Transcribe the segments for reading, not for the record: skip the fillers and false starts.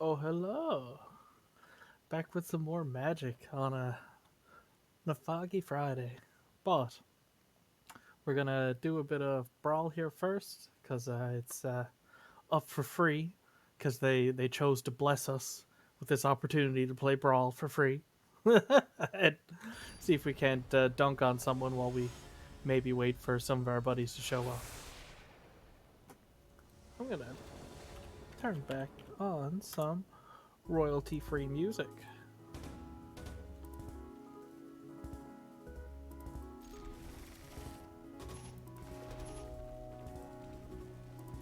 Oh, hello. Back with some more magic on a foggy Friday. But we're gonna do a bit of Brawl here first, because it's up for free, because they chose to bless us with this opportunity to play Brawl for free. And see if we can't dunk on someone while we maybe wait for some of our buddies to show up. I'm gonna turn back on some royalty-free music.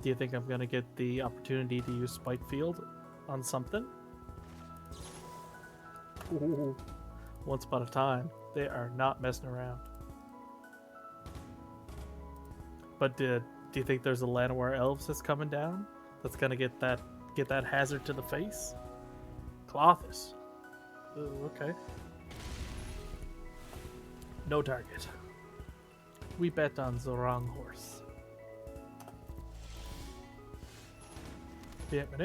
Do you think I'm going to get the opportunity to use Spike Field on something? Ooh. Once upon a time, they are not messing around. But do you think there's a Llanowar Elves that's coming down? That's going to get that hazard to the face? Clothis. Ooh, okay. No target. We bet on the wrong horse. Get up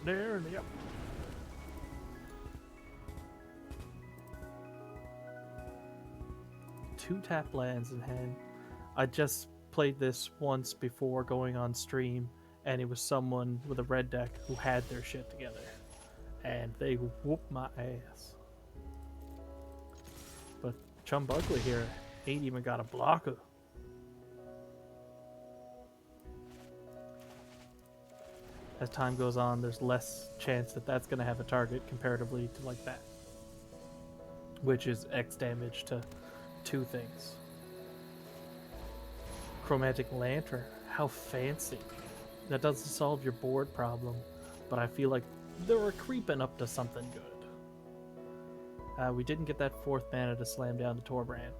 there and yep. Two tap lands in hand. I just played this once before going on stream, and it was someone with a red deck who had their shit together, and they whooped my ass. But Chumbugly here ain't even got a blocker. As time goes on, there's less chance that that's going to have a target comparatively to like that, which is X damage to two things. Chromatic Lantern, how fancy. That doesn't solve your board problem, but I feel like they were creeping up to something good. We didn't get that fourth mana to slam down the Torbrand.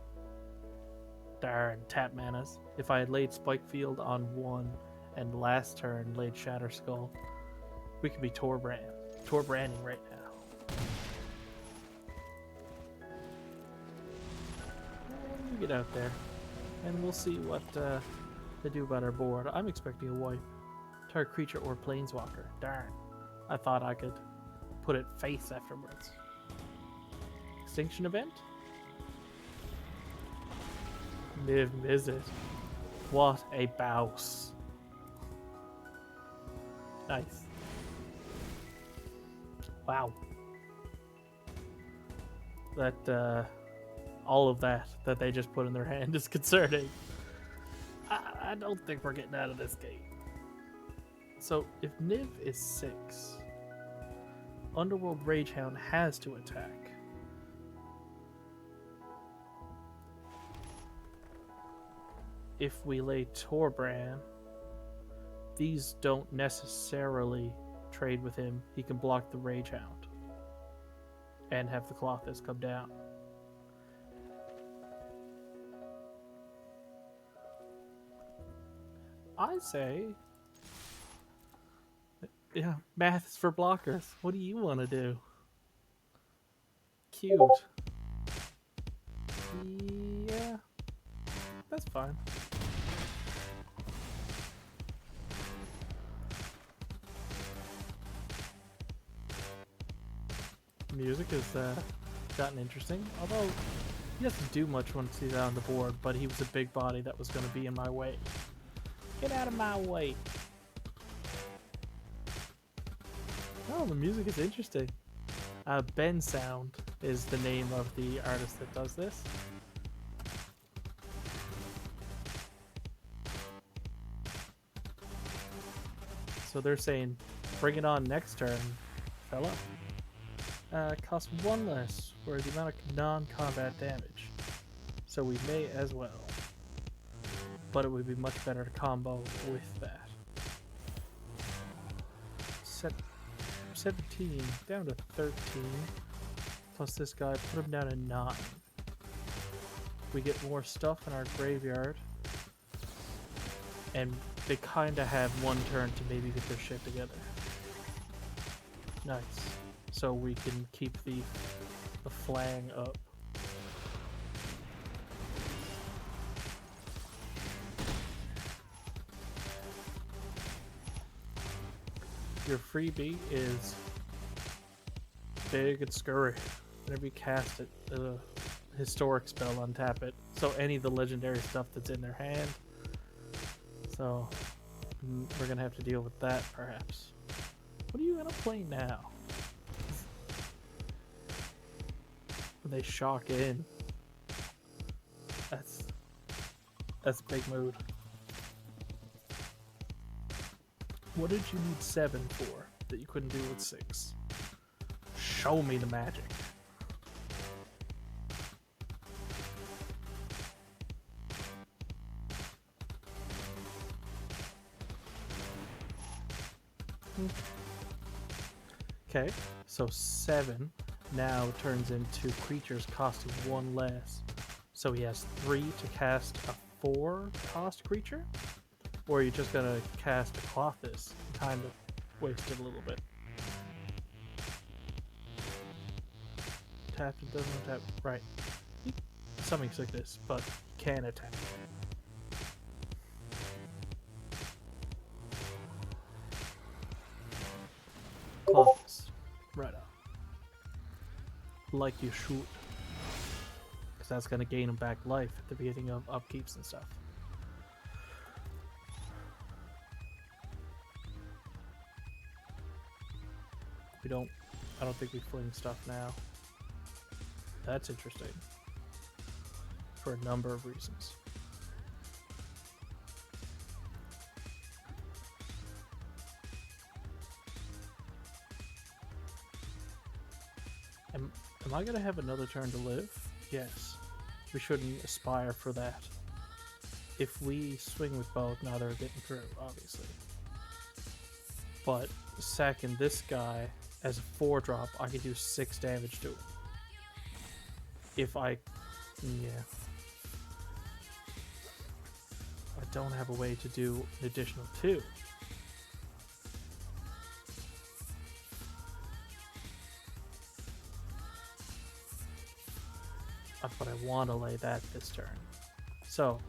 Darn, tap manas. If I had laid Spike Field on one and last turn laid Shatter Skull, we could be Torbranding right now. Get out there, and we'll see what they do about our board. I'm expecting a wipe. Target creature or planeswalker. Darn. I thought I could put it face afterwards. Extinction event? Niiiiiice. What a bouse. Nice. Wow. That, all of that they just put in their hand is concerning. I don't think we're getting out of this game. So, if Niv is 6, Underworld Ragehound has to attack. If we lay Torbrand, these don't necessarily trade with him. He can block the Ragehound and have the Clothis come down. I say, yeah, maths for blockers. What do you want to do? Cute. Yeah, that's fine. Music has gotten interesting, although he doesn't do much once he's out on the board, but he was a big body that was going to be in my way. Get out of my way. Oh, the music is interesting. Ben Sound is the name of the artist that does this. So they're saying, bring it on next turn, fella. Costs 1 less for the amount of non-combat damage. So we may as well. But it would be much better to combo with that. 17 down to 13. Plus this guy, put him down to 9. We get more stuff in our graveyard. And they kind of have one turn to maybe get their shit together. Nice. So we can keep the flang up. Your freebie is big and scurry. Whenever you cast it, historic spell, untap it. So any of the legendary stuff that's in their hand. So we're gonna have to deal with that, perhaps. What are you gonna play now? When they shock in, that's big mood. What did you need 7 for that you couldn't do with 6? Show me the magic. Okay, so 7 now turns into creatures costing 1 less. So he has 3 to cast a 4 cost creature? Or are you just gonna cast Clothis and kind of waste it a little bit? Tap, it doesn't tap. Right. Something like this, but can attack. Clothis. Right up. Like you should. Because that's gonna gain him back life at the beginning of upkeeps and stuff. I don't think we fling stuff now. That's interesting. For a number of reasons. Am I gonna have another turn to live? Yes. We shouldn't aspire for that. If we swing with both, now they're getting through, obviously. But sacking this guy as a 4-drop, I can do 6 damage to him. If I... yeah. I don't have a way to do an additional 2. But I want to lay that this turn. So,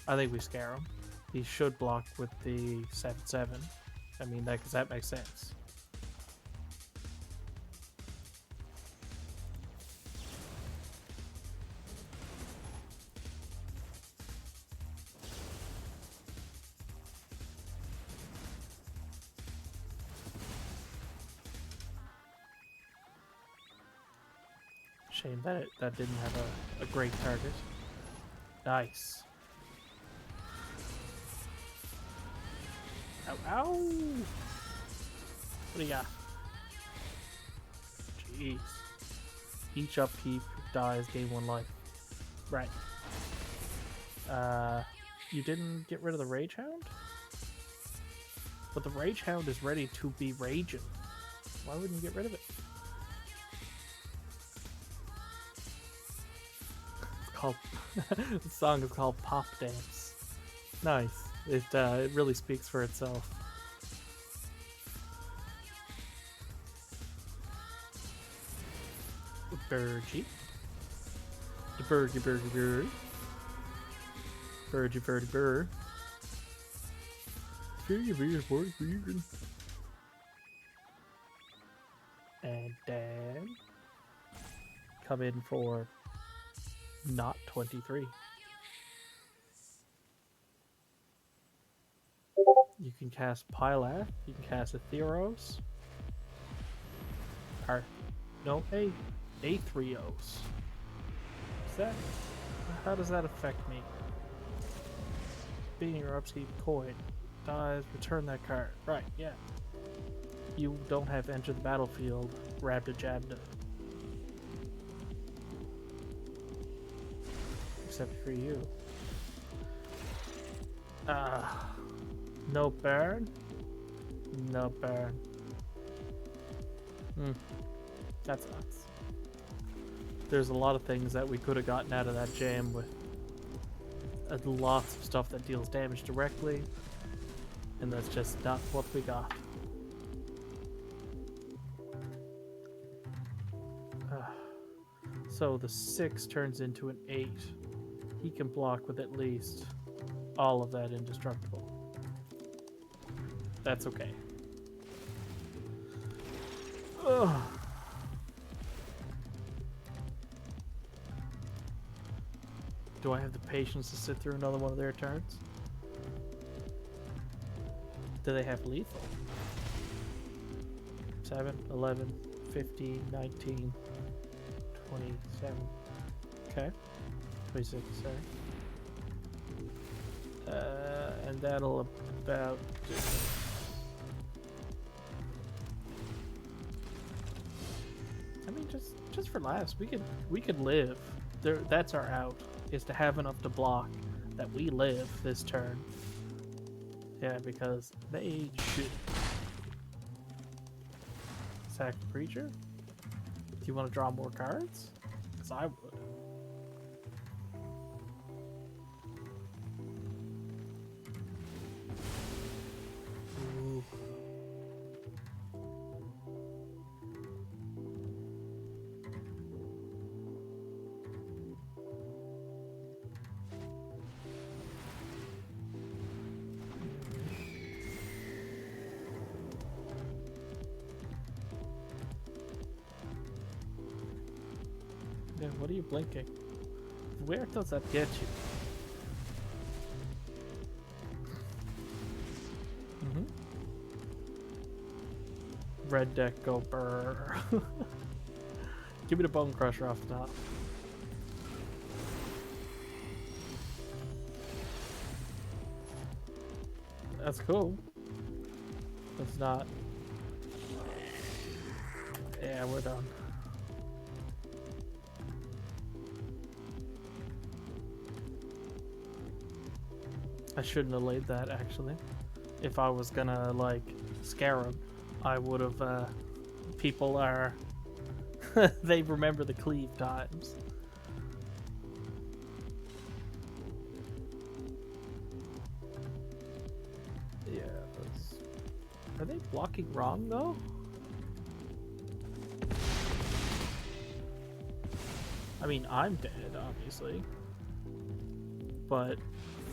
I think we scare him. He should block with the 7/7. I mean, because that makes sense. Shame that that didn't have a great target. Nice. Ow, ow! What do you got? Jeez. Each upkeep dies, gain 1 life. Right. You didn't get rid of the Rage Hound? But the Rage Hound is ready to be raging. Why wouldn't you get rid of it? Called the song is called Pop Dance. Nice. It really speaks for itself. Burgy. Burgy burgy burr. Burgy burgy burr. And then come in for not 23. You can cast Pilath, you can cast Aetheros. Or, no, Aetherios. Is that, how does that affect me? Being your upkeep coin. Dies, return that card. Right, yeah. You don't have enter the battlefield, Rabda Jabda. Except for you. No burn? No burn. That's nuts. There's a lot of things that we could have gotten out of that jam with lots of stuff that deals damage directly, and that's just not what we got. So the 6 turns into an 8. He can block with at least all of that indestructible. That's okay. Ugh. Do I have the patience to sit through another one of their turns? Do they have lethal? 7, 11, 15, 19, 27. Okay. 26, sorry. And that'll about do it. I mean, just for laughs, we could live. There, that's our out, is to have enough to block that we live this turn. Yeah, because they should. Sack the creature? Do you want to draw more cards? Because I would. Ooh. Yeah, what are you blinking? Where does that get you? Red deck, go burr. Give me the Bone Crusher off the top. That's cool. It's not. Yeah, we're done. I shouldn't have laid that, actually. If I was gonna, like, scare him, I would have, people are... they remember the cleave times. Yeah, that's... Are they blocking wrong, though? I mean, I'm dead, obviously. But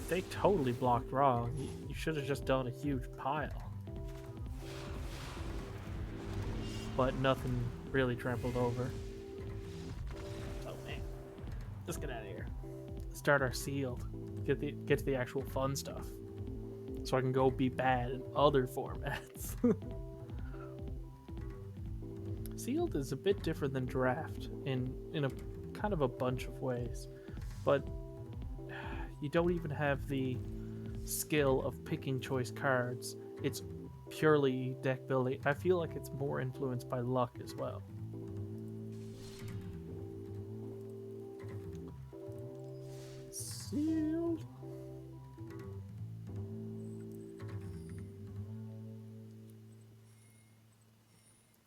they totally blocked wrong. You should have just done a huge pile. But nothing really trampled over. Oh man. Let's get out of here. Start our sealed. Get to the actual fun stuff. So I can go be bad in other formats. Sealed is a bit different than draft in a kind of a bunch of ways. But you don't even have the skill of picking choice cards. It's purely deck building. I feel like it's more influenced by luck as well. Sealed.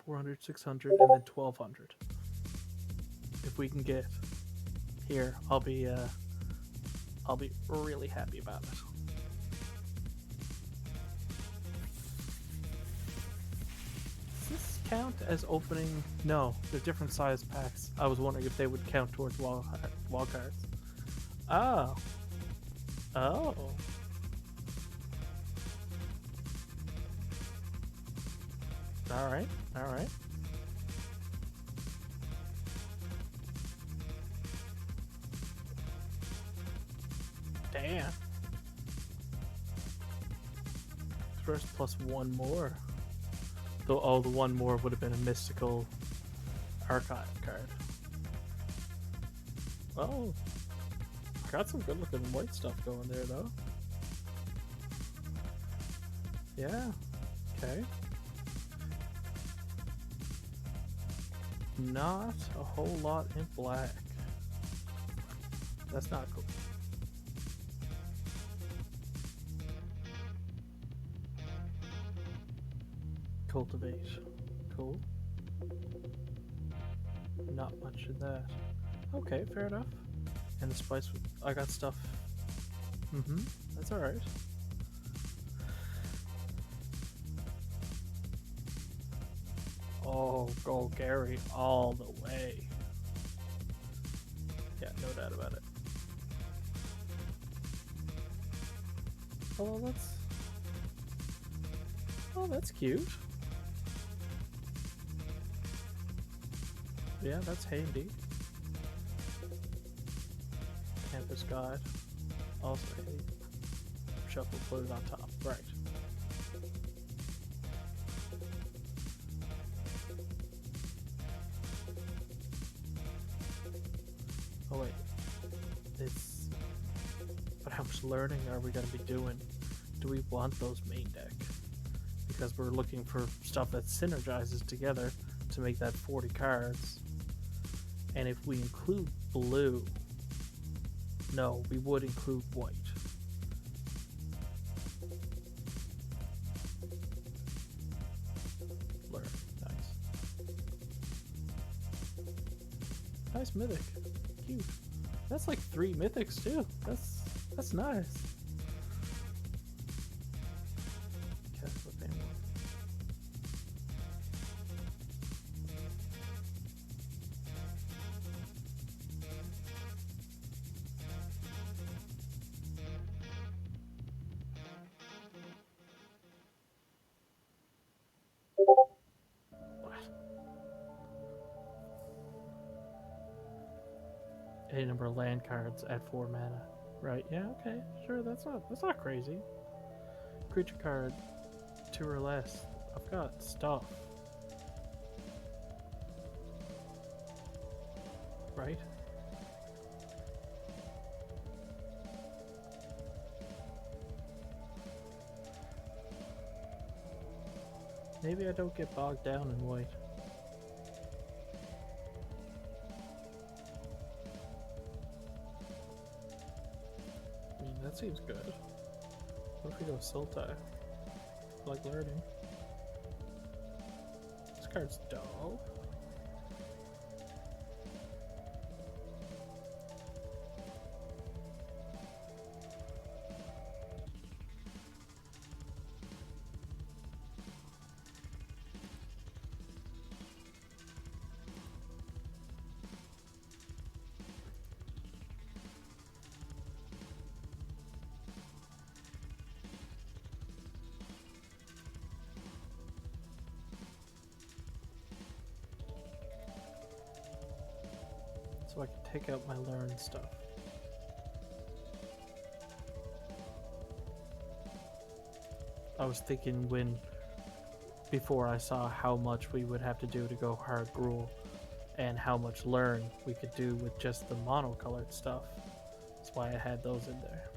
$400, $600, and then $1,200. If we can get here, I'll be really happy about it. Does this count as opening? No, they're different size packs. I was wondering if they would count towards wall cards. Oh. Oh. Alright, alright. Damn. First plus one more. Though, oh, the one more would have been a mystical archive card. Oh. Got some good looking white stuff going there, though. Yeah. Okay. Not a whole lot in black. That's not cool. Cultivate. Cool. Not much in that. Okay, fair enough. And the spice, I got stuff. That's alright. Oh, go Gary all the way. Yeah, no doubt about it. Oh, that's cute. Yeah, that's handy. Campus guide. Also handy. Shuffle, put it on top. Right. Oh wait. It's... But how much learning are we going to be doing? Do we want those main deck? Because we're looking for stuff that synergizes together to make that 40 cards. And if we include blue... No, we would include white. Learn. Nice. Nice mythic. Cute. That's like 3 mythics too. That's nice. Castle family. Any number of land cards at 4 mana. Right, yeah, okay, sure, that's not crazy. Creature card, 2 or less. I've got stuff. Right? Maybe I don't get bogged down in white. I mean, that seems good. What if we go Sultai? I like learning. This card's dull. So I can take out my learn stuff. I was thinking before I saw how much we would have to do to go hard rule and how much learn we could do with just the monocolored stuff. That's why I had those in there.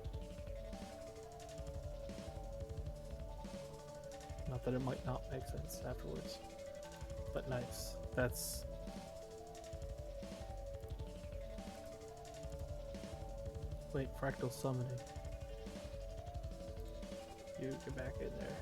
Not that it might not make sense afterwards, but nice. That's... Wait, fractal summoning. You get back in there.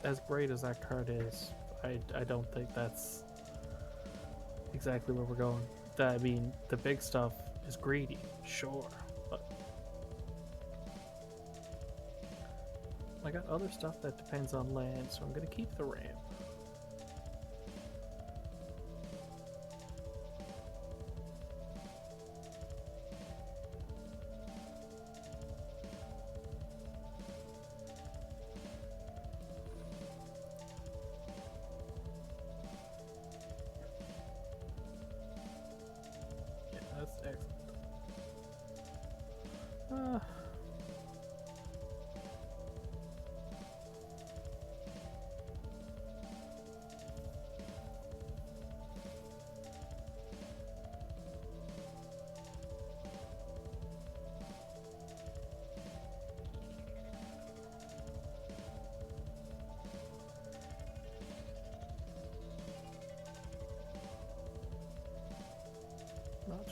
As great as that card is, I don't think that's exactly where we're going. I mean, the big stuff is greedy, sure, but I got other stuff that depends on land, so I'm gonna keep the ramp. That's excellent.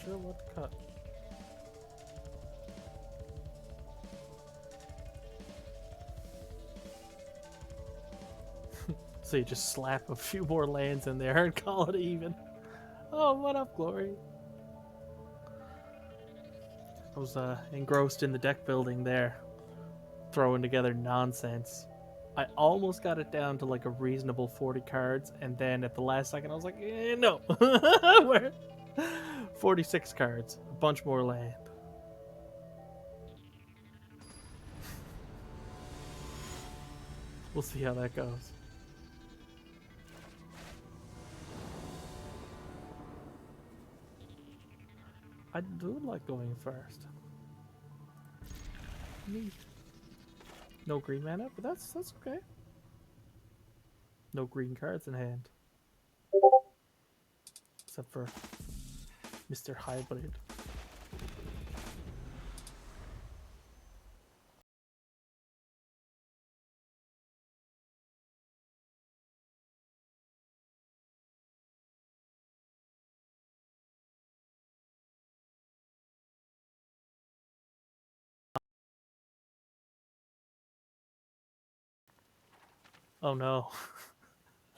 sure what to cut. So you just slap a few more lands in there and call it even. Oh, what up, Glory? I was engrossed in the deck building there, throwing together nonsense. I almost got it down to like a reasonable 40 cards, and then at the last second I was like, no. Where? 46 cards, a bunch more land. We'll see how that goes. I do like going first. Neat. No green mana, but that's okay. No green cards in hand. Except for Mr. Hybrid. Oh no.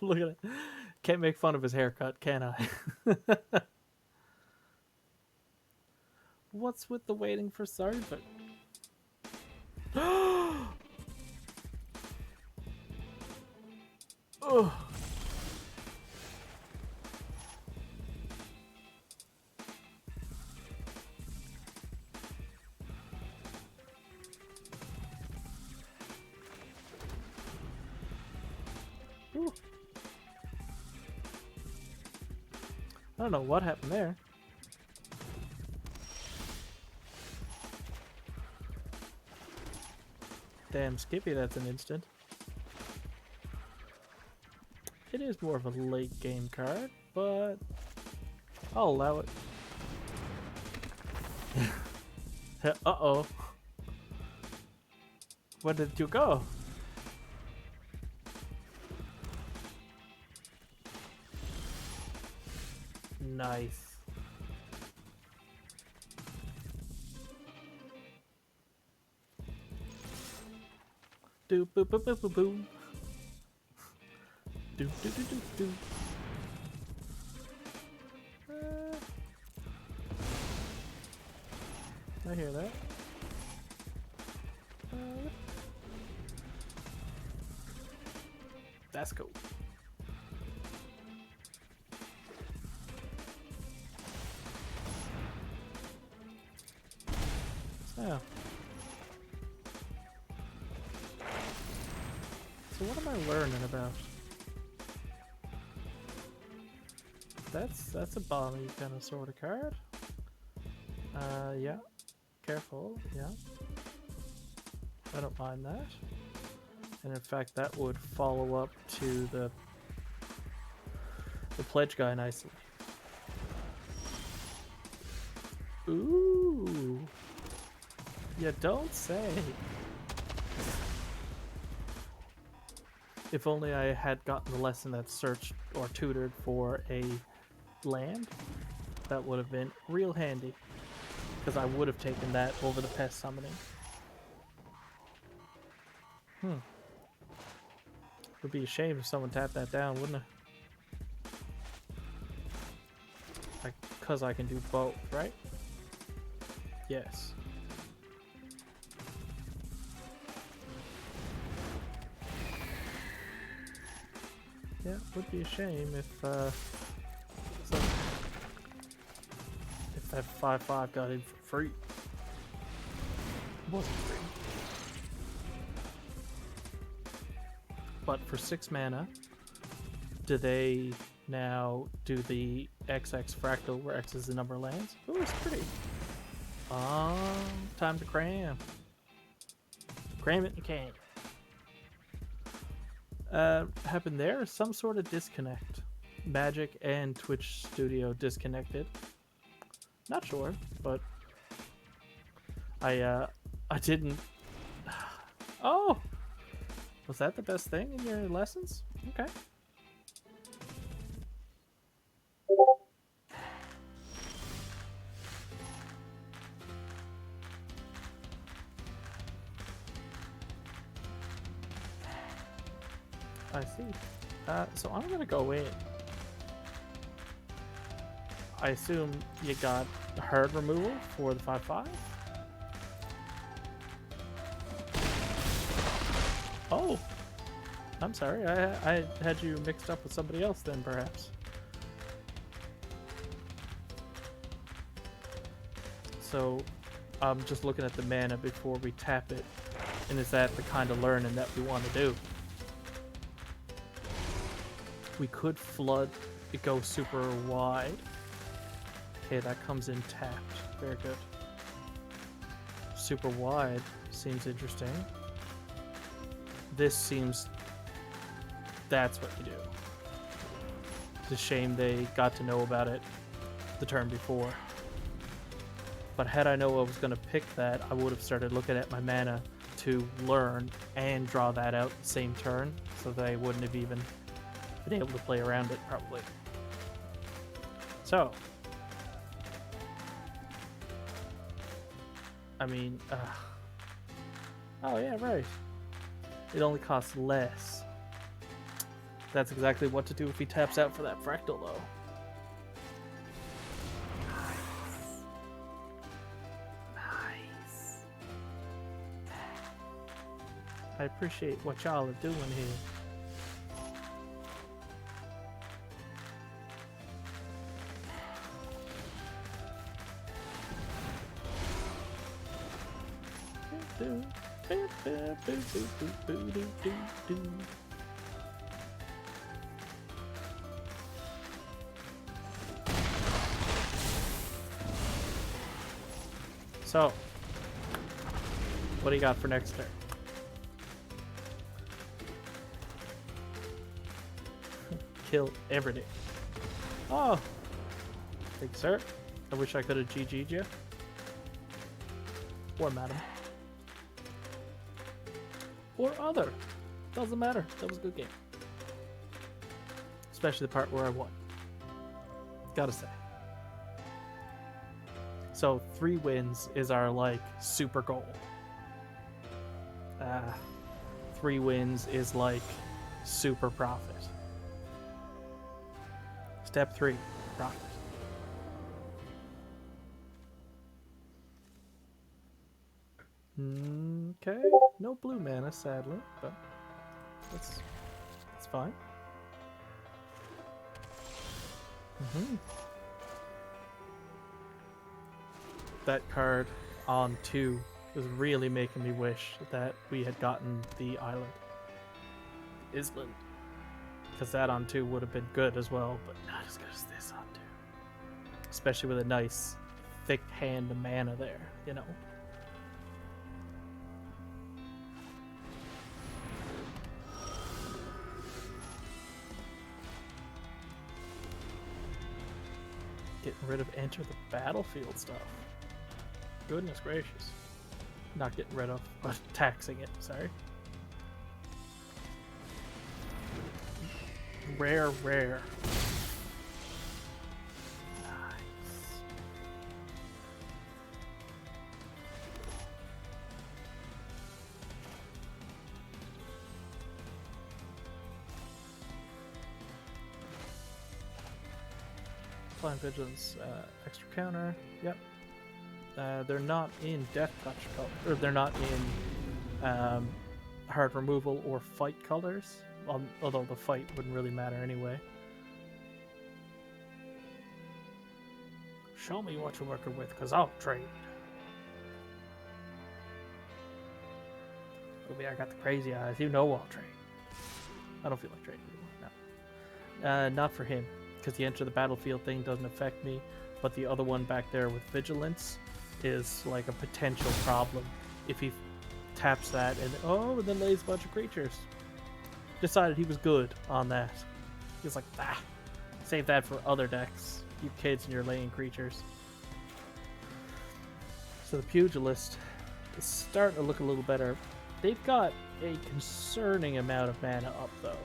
Look at it. Can't make fun of his haircut, can I? What's with the waiting for Sarvit? Oh. Ooh. I don't know what happened there. Damn, Skippy, that's an instant. It is more of a late game card, but I'll allow it. Uh-oh. Where did you go? Nice. Do boo boo boo boo boo. Do do do do do. I hear that. That's cool. So what am I learning about? That's a bomby kind of sort of card. Yeah. Careful, yeah. I don't mind that. And in fact, that would follow up to the pledge guy nicely. Ooh. You don't say. If only I had gotten the lesson that searched or tutored for a land, that would have been real handy. Because I would have taken that over the pest summoning. Would be a shame if someone tapped that down, wouldn't it? Because I can do both, right? Yes. Yeah, it would be a shame if that 5/5 got in for free. It wasn't free. But for 6 mana, do they now do the XX fractal where X is the number of lands? Ooh, it's pretty. Time to cram. Cram it in can. Happened there? Some sort of disconnect. Magic and Twitch Studio disconnected. Not sure, but I didn't. Oh, was that the best thing in your lessons? Okay. I see. So I'm gonna go in. I assume you got herd removal for the 5/5. Oh, I'm sorry. I had you mixed up with somebody else then, perhaps. So I'm just looking at the mana before we tap it, and is that the kind of learning that we want to do? We could flood it, go super wide. Okay, that comes in tapped. Very good. Super wide seems interesting. This seems... that's what you do. It's a shame they got to know about it the turn before. But had I known I was going to pick that, I would have started looking at my mana to learn and draw that out the same turn, so that I wouldn't have even been able to play around it, probably. So, I mean, oh yeah, right. It only costs less. That's exactly what to do if he taps out for that fractal, though. Nice. I appreciate what y'all are doing here. So, what do you got for next turn? Kill everything. Oh, thank you, sir. I wish I could have GG'd you. Or madam. Or other. Doesn't matter. That was a good game. Especially the part where I won. Gotta say. So 3 wins is our, like, super goal. 3 wins is, like, super profit. Step 3, profit. Okay, no blue mana, sadly, but that's fine. That card on 2 was really making me wish that we had gotten the island. Island. Because that on 2 would have been good as well, but not as good as this on 2. Especially with a nice, thick hand of mana there, you know? Getting rid of enter the battlefield stuff. Goodness gracious. Not getting rid of, but taxing it, sorry. Rare. Nice. Flying Vigilance, extra counter, yep. They're not in Death Touch color, or they're not in hard removal or fight colors, although the fight wouldn't really matter anyway. Show me what you're working with, because I'll trade. Maybe I got the crazy eyes, you know I'll trade. I don't feel like trading anymore, no. Not for him, because the enter the battlefield thing doesn't affect me, but the other one back there with Vigilance is like a potential problem if he taps that and then lays a bunch of creatures. Decided he was good on that. He was like, save that for other decks. You kids and your laying creatures. So the Pugilist is starting to look a little better. They've got a concerning amount of mana up though.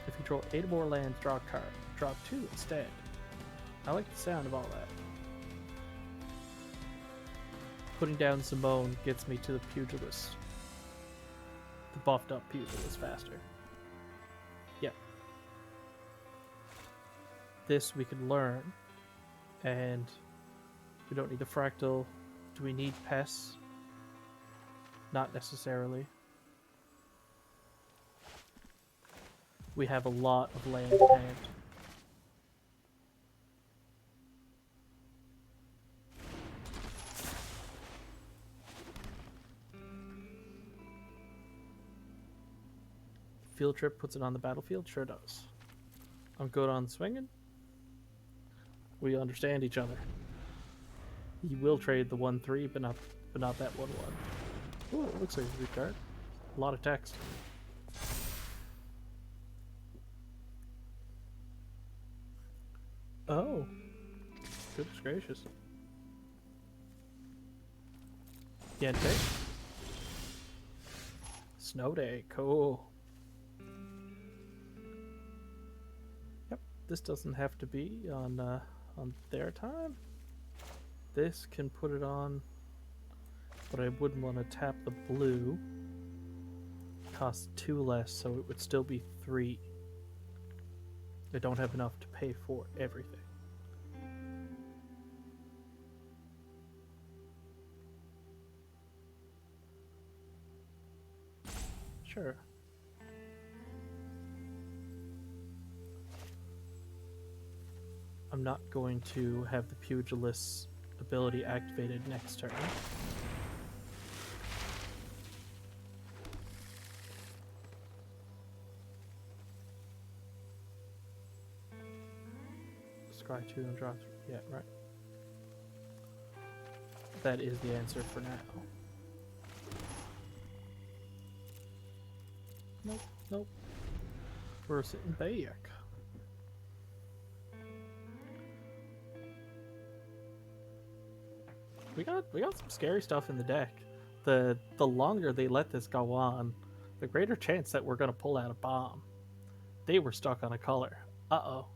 If you draw 8 or more lands, draw a card. Draw 2 instead. I like the sound of all that. Putting down Simone gets me to the Pugilist. The buffed up Pugilist faster. This we can learn, and we don't need the fractal. Do we need pests? Not necessarily. We have a lot of land at hand. Field trip puts it on the battlefield? Sure does. I'm good on swinging. We understand each other. He will trade the 1-3, but not that 1-1. Ooh, it looks like a good card. A lot of text. Oh. Goodness gracious. Yente. Snow Day. Cool. Yep. This doesn't have to be on their time. This can put it on, but I wouldn't want to tap the blue. Costs 2 less, so it would still be 3. I don't have enough to pay for everything. Sure. I'm not going to have the Pugilist's ability activated next turn. Scry 2 and draw 3. Yeah, right. That is the answer for now. Nope, nope. We're sitting back. We got some scary stuff in the deck. The longer they let this go on, the greater chance that we're gonna pull out a bomb. They were stuck on a color. Uh-oh.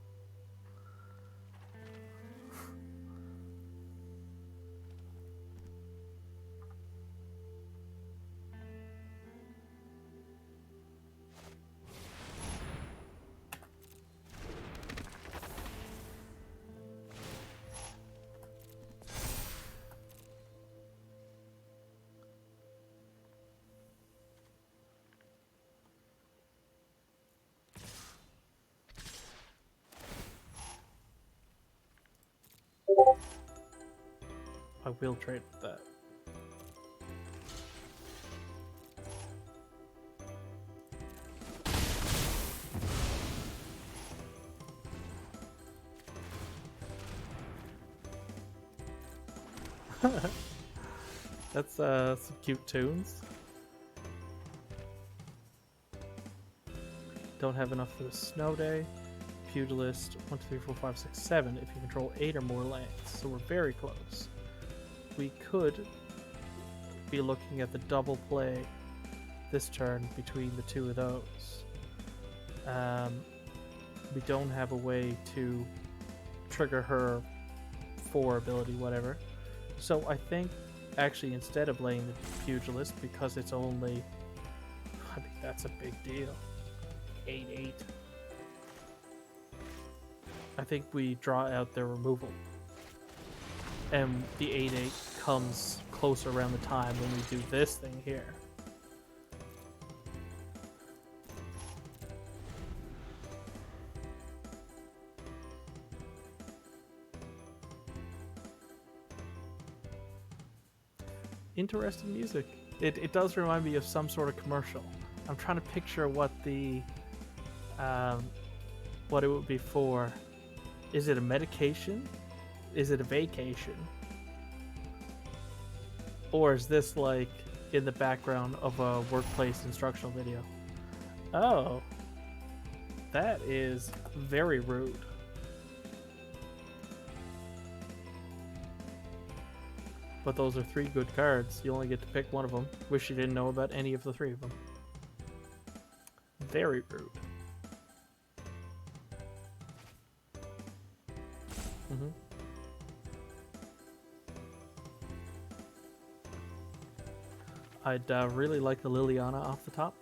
I will trade with that. That's some cute tunes. Don't have enough for the Snow Day. Pugilist 1, 2, 3, 4, 5, 6, 7 if you control 8 or more lands. So we're very close. We could be looking at the double play this turn between the two of those. We don't have a way to trigger her 4 ability, whatever. So I think actually instead of playing the Pugilist, because it's only, I think that's a big deal. 8/8. I think we draw out their removal. And the 8/8 comes closer around the time when we do this thing here. Interesting music. It does remind me of some sort of commercial. I'm trying to picture what the what it would be for. Is it a medication? Is it a vacation? Or is this like in the background of a workplace instructional video? Oh, that is very rude. But those are 3 good cards. You only get to pick one of them. Wish you didn't know about any of the 3 of them. Very rude. I'd really like the Liliana off the top.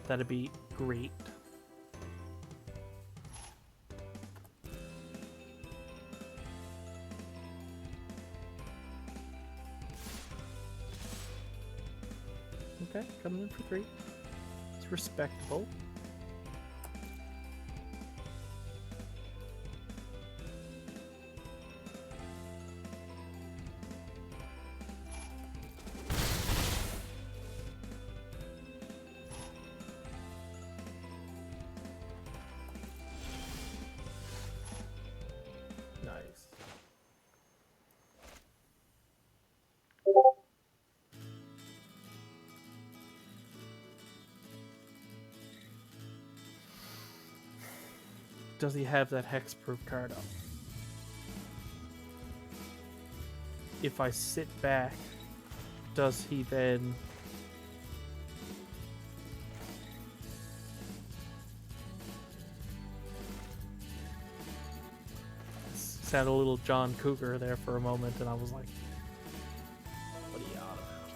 That'd be great. Okay, coming in for 3. It's respectable. Nice. Does he have that hexproof card up? If I sit back, does he then... Sounded a little John Cougar there for a moment, and I was like, what are you on about?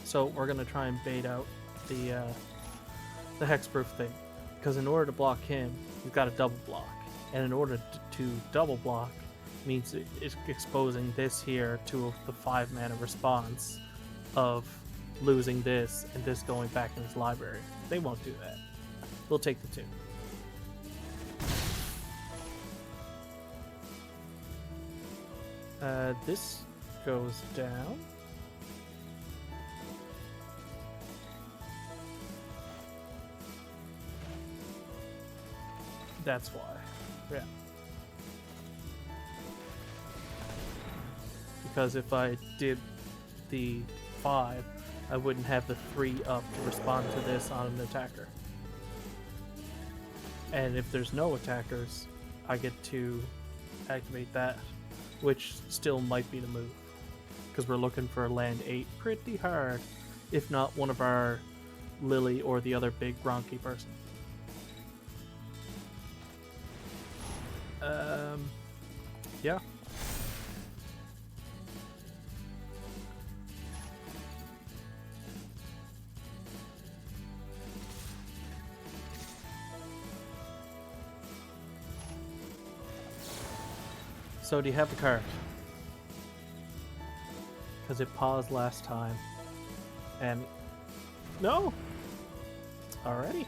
So we're going to try and bait out the hexproof thing, because in order to block him, he's got to double block, and in order to double block means it's exposing this here to the 5 mana response of losing this and this going back in his library. They won't do that. We'll take the 2. This goes down. That's why. Yeah. Because if I did the 5, I wouldn't have the 3 up to respond to this on an attacker. And if there's no attackers, I get to activate that, which still might be the move. Because we're looking for a land 8 pretty hard, if not one of our Lily or the other big Gronky person. Yeah. So do you have the card? Because it paused last time. And... No! Alrighty.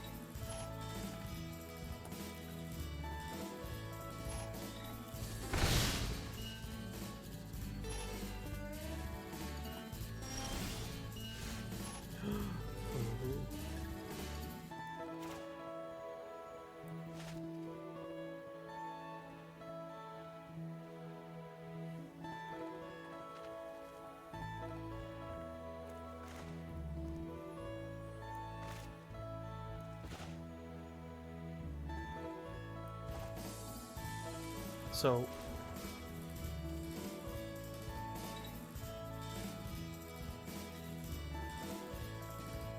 So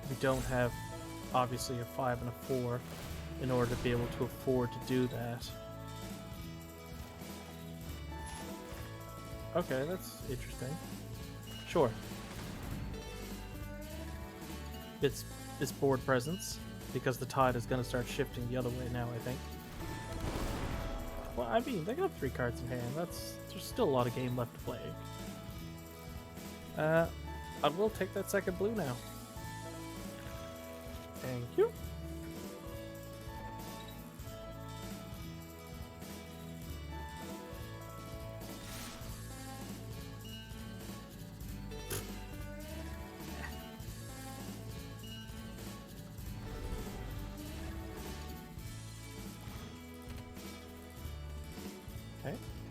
we don't have obviously a 5 and a 4 in order to be able to afford to do that. Okay, that's interesting. Sure. It's board presence, because the tide is going to start shifting the other way now, I think. Well, I mean, they got 3 cards in hand. There's still a lot of game left to play. I will take that second blue now. Thank you.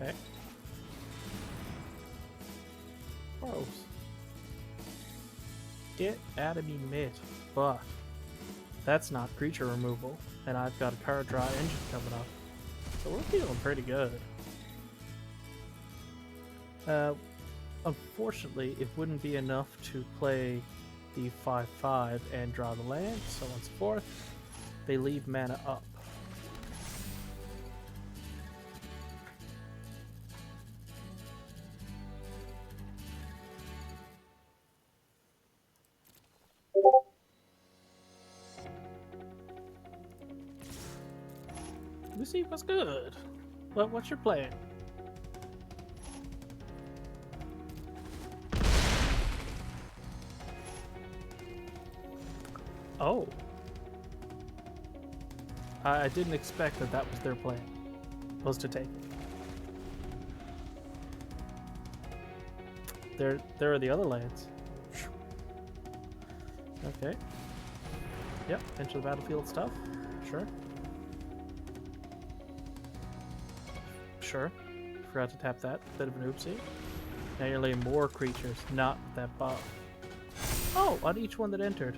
Okay. Gross. Get out of me, mid. But that's not creature removal, and I've got a card draw engine coming up. So we're feeling pretty good. Unfortunately, it wouldn't be enough to play the 5/5 and draw the land, so on and so forth. They leave mana up. Lucy, what's good? What's your plan? Oh. I didn't expect that that was their plan. Was to take it. There are the other lands. Okay. Yep, enter the battlefield stuff. Sure. Sure. Forgot to tap that. Bit of an oopsie. Now you're laying more creatures, not that buff. Oh, on each one that entered.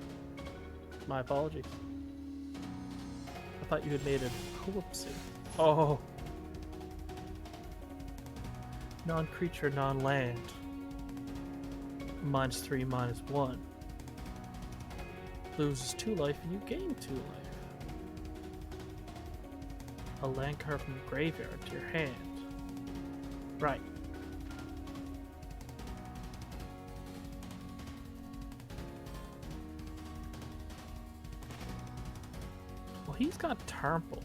My apologies. I thought you had made it. Whoopsie. Oh. Non-creature, non-land. -3, -1. Loses 2 life and you gain 2 life. A land card from the graveyard to your hand. Right. Well, he's got Tarmple.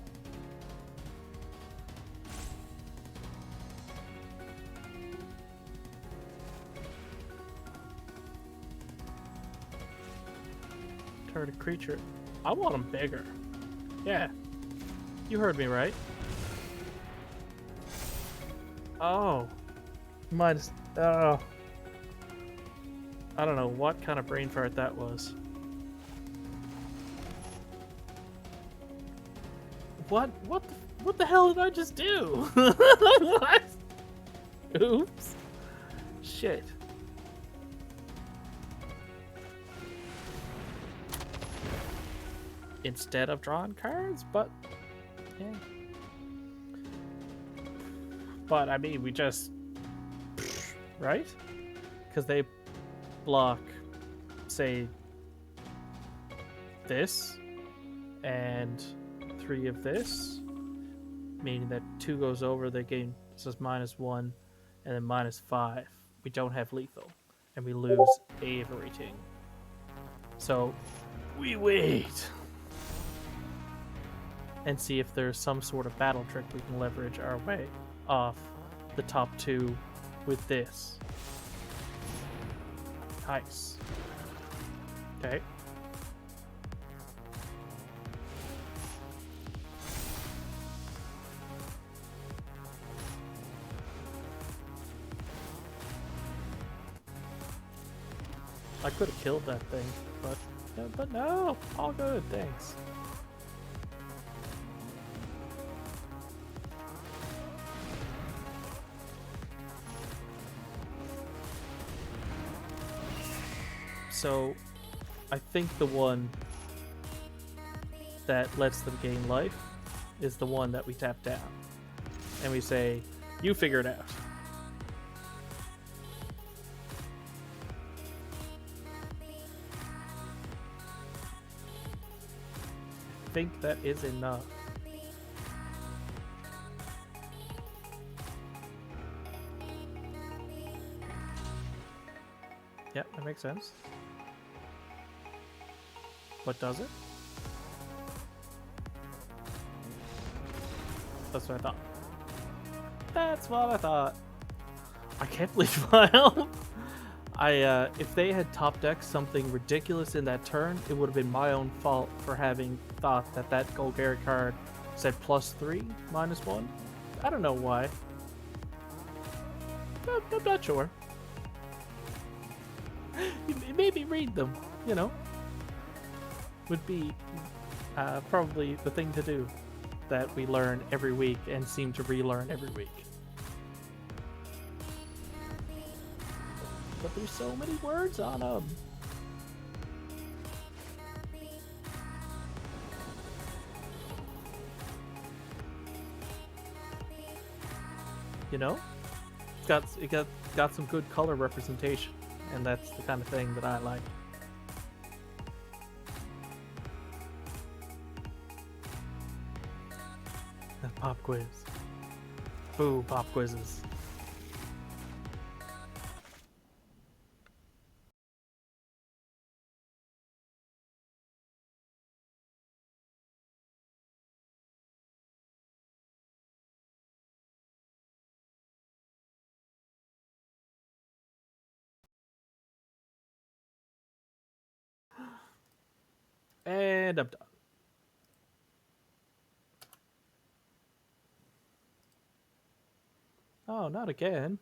Turn a creature. I want him bigger. Yeah. You heard me right. Oh. Minus. Oh. I don't know what kind of brain fart that was. What the hell did I just do? What? Oops. Shit. Instead of drawing cards, but yeah. But I mean, we just right? Because they block, say, this and 3 of this, meaning that 2 goes over. They gain says -1 and then -5. We don't have lethal, and we lose everything. So we wait and see if there's some sort of battle trick we can leverage our way off the top 2 with this. Nice. Okay. I could have killed that thing, but no, all good, thanks. So, I think the one that lets them gain life is the one that we tap down. And we say, you figure it out. I think that is enough. Yep, that makes sense. What does it? That's what I thought. That's what I thought. I can't believe if they had top decked something ridiculous in that turn, it would have been my own fault for having thought that that Golgari card said +3, -1. I don't know why. I'm not sure. Maybe read them, you know. Would be probably the thing to do that we learn every week and seem to relearn every week. But there's so many words on them. You know, it got some good color representation, and that's the kind of thing that I like. Pop quiz. Boo, pop quizzes. And I'm done. Oh, not again.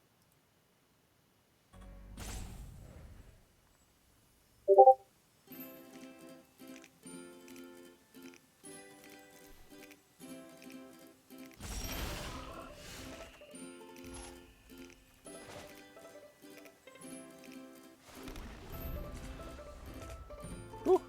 Whew.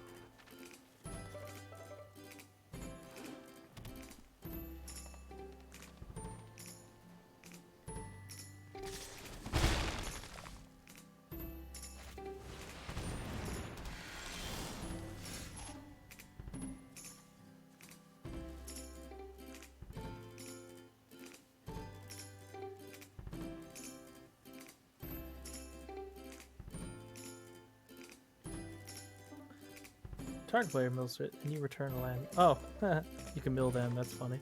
Target player mills it, and you return a land. Oh, you can mill them. That's funny.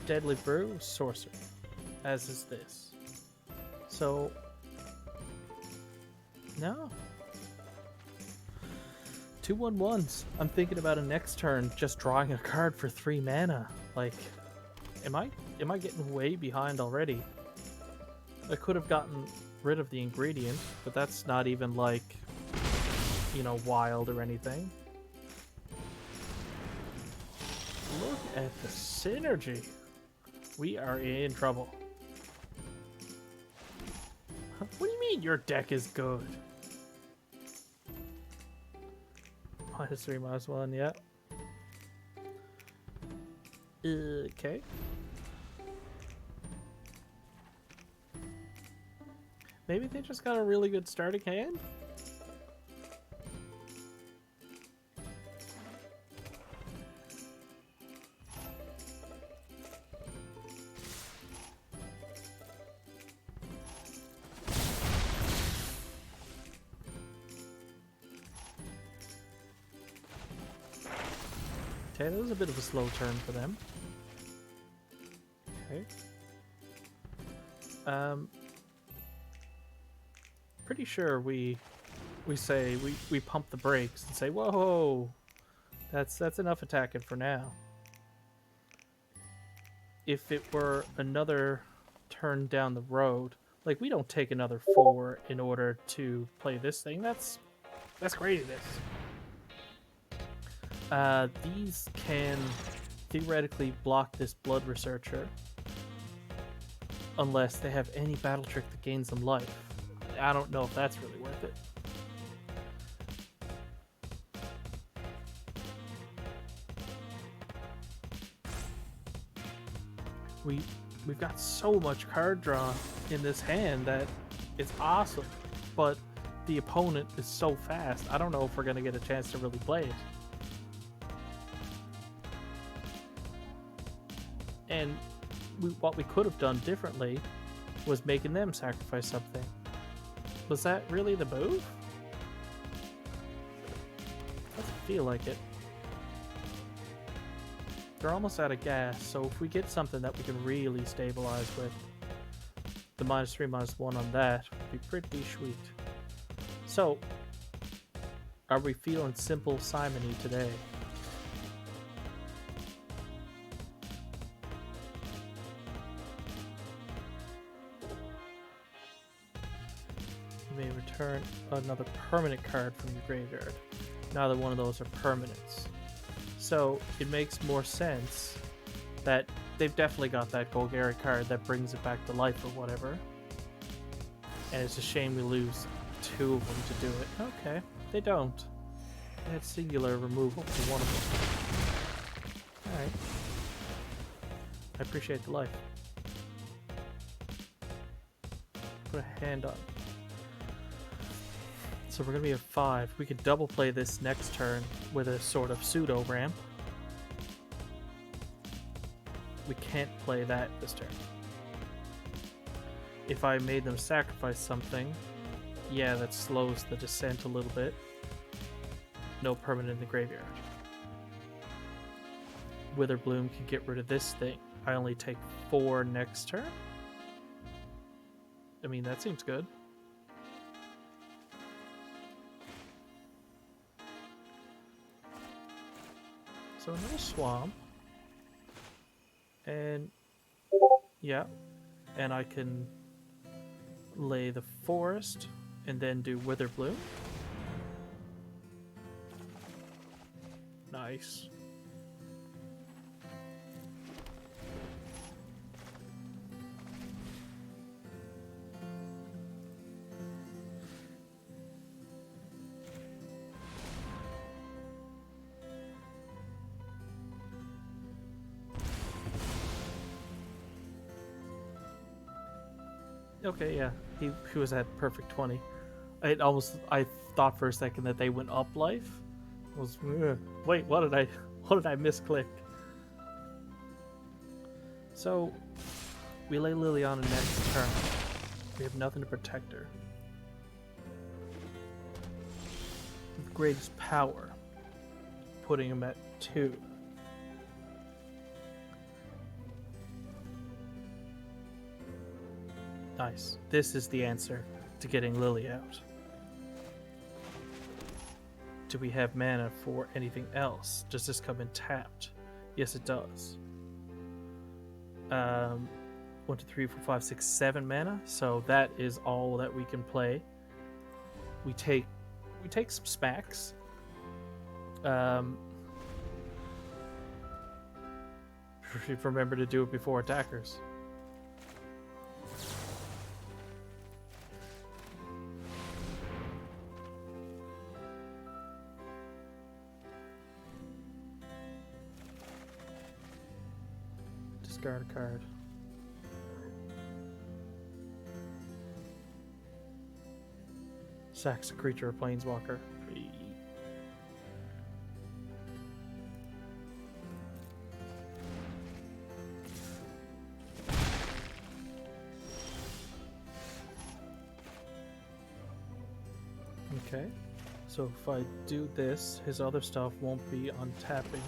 Deadly Brew, Sorcery. As is this. So, no. 2/1/1s. I'm thinking about a next turn just drawing a card for 3 mana. Like, am I getting way behind already? I could have gotten rid of the ingredient, but that's not even like, you know, wild or anything. Look at the synergy. We are in trouble. What do you mean your deck is good? -3, -1, yeah. Okay. Maybe they just got a really good starting hand? Okay, that was a bit of a slow turn for them. Okay. Pretty sure we pump the brakes and say, whoa, that's enough attacking for now. If it were another turn down the road, like we don't take another 4 in order to play this thing. That's craziness. These can theoretically block this Blood Researcher unless they have any battle trick that gains them life. I don't know if that's really worth it. We've got so much card draw in this hand that it's awesome, but the opponent is so fast. I don't know if we're going to get a chance to really play it. And what we could have done differently was making them sacrifice something. Was that really the move? Doesn't feel like it. They're almost out of gas, so if we get something that we can really stabilize with, the -3, -1 on that would be pretty sweet. So, are we feeling simple simony today? You may return another permanent card from your graveyard. Neither one of those are permanents. So it makes more sense that they've definitely got that Golgari card that brings it back to life or whatever. And it's a shame we lose 2 of them to do it. Okay, they don't. They had singular removal for one of them. Alright. I appreciate the life. Put a hand on. So we're going to be at 5. We could double play this next turn with a sort of pseudo ramp. We can't play that this turn. If I made them sacrifice something, yeah, that slows the descent a little bit. No permanent in the graveyard. Witherbloom can get rid of this thing. I only take 4 next turn? I mean, that seems good. So another swamp. And yeah, and I can lay the forest and then do Wither Bloom. Nice. Okay, yeah, he was at perfect 20. I thought for a second that they went up life. Wait, what did I misclick? So we lay Liliana next turn. We have nothing to protect her. With greatest power, putting him at 2. Nice. This is the answer to getting Lily out. Do we have mana for anything else? Does this come in tapped? Yes, it does. 1, 2, 3, 4, 5, 6, 7 mana. So that is all that we can play. We take some smacks. Remember to do it before attackers. Discard a card. Sacks a creature or planeswalker. Okay, so if I do this, his other stuff won't be untapping.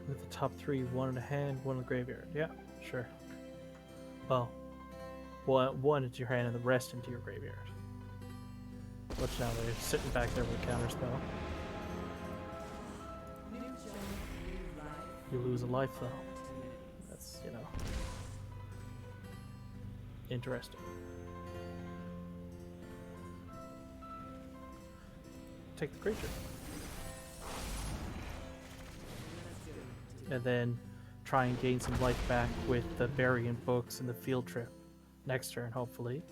With the top 3, 1 in the hand, 1 in the graveyard. Yeah, sure. Well, one into your hand and the rest into your graveyard. Which now they're sitting back there with a counterspell. You lose a life though. That's, you know, interesting. Take the creature. And then try and gain some life back with the Variant Books and the Field Trip next turn, hopefully.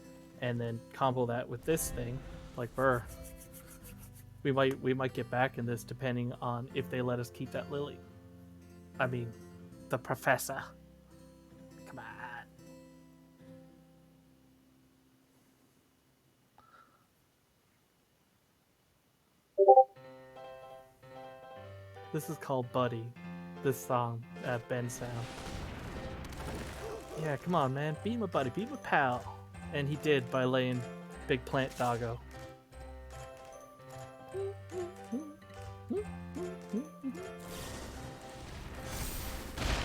And then combo that with this thing, like Burr. We might get back in this depending on if they let us keep that Lily. I mean, the Professor. Come on. This is called Buddy. This song at Ben Sound. Yeah, come on, man. Be my buddy. Be my pal. And he did by laying Big Plant Doggo.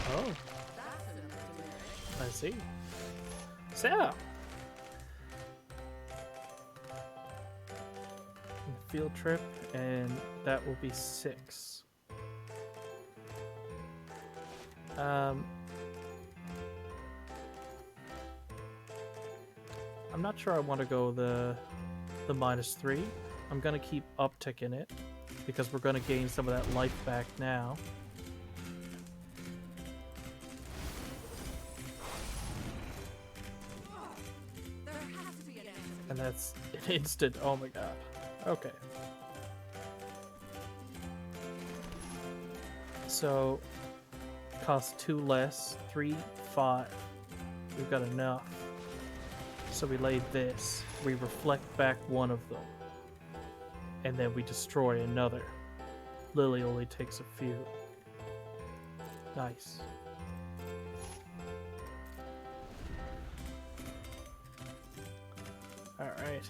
Oh. I see. So. Field Trip, and that will be 6. I'm not sure I want to go the -3. I'm gonna keep upticking it because we're gonna gain some of that life back now. And that's an instant. Oh my god. Okay. So costs 2 less, 3, 5. We've got enough. So we lay this. We reflect back one of them. And then we destroy another. Lily only takes a few. Nice. Alright.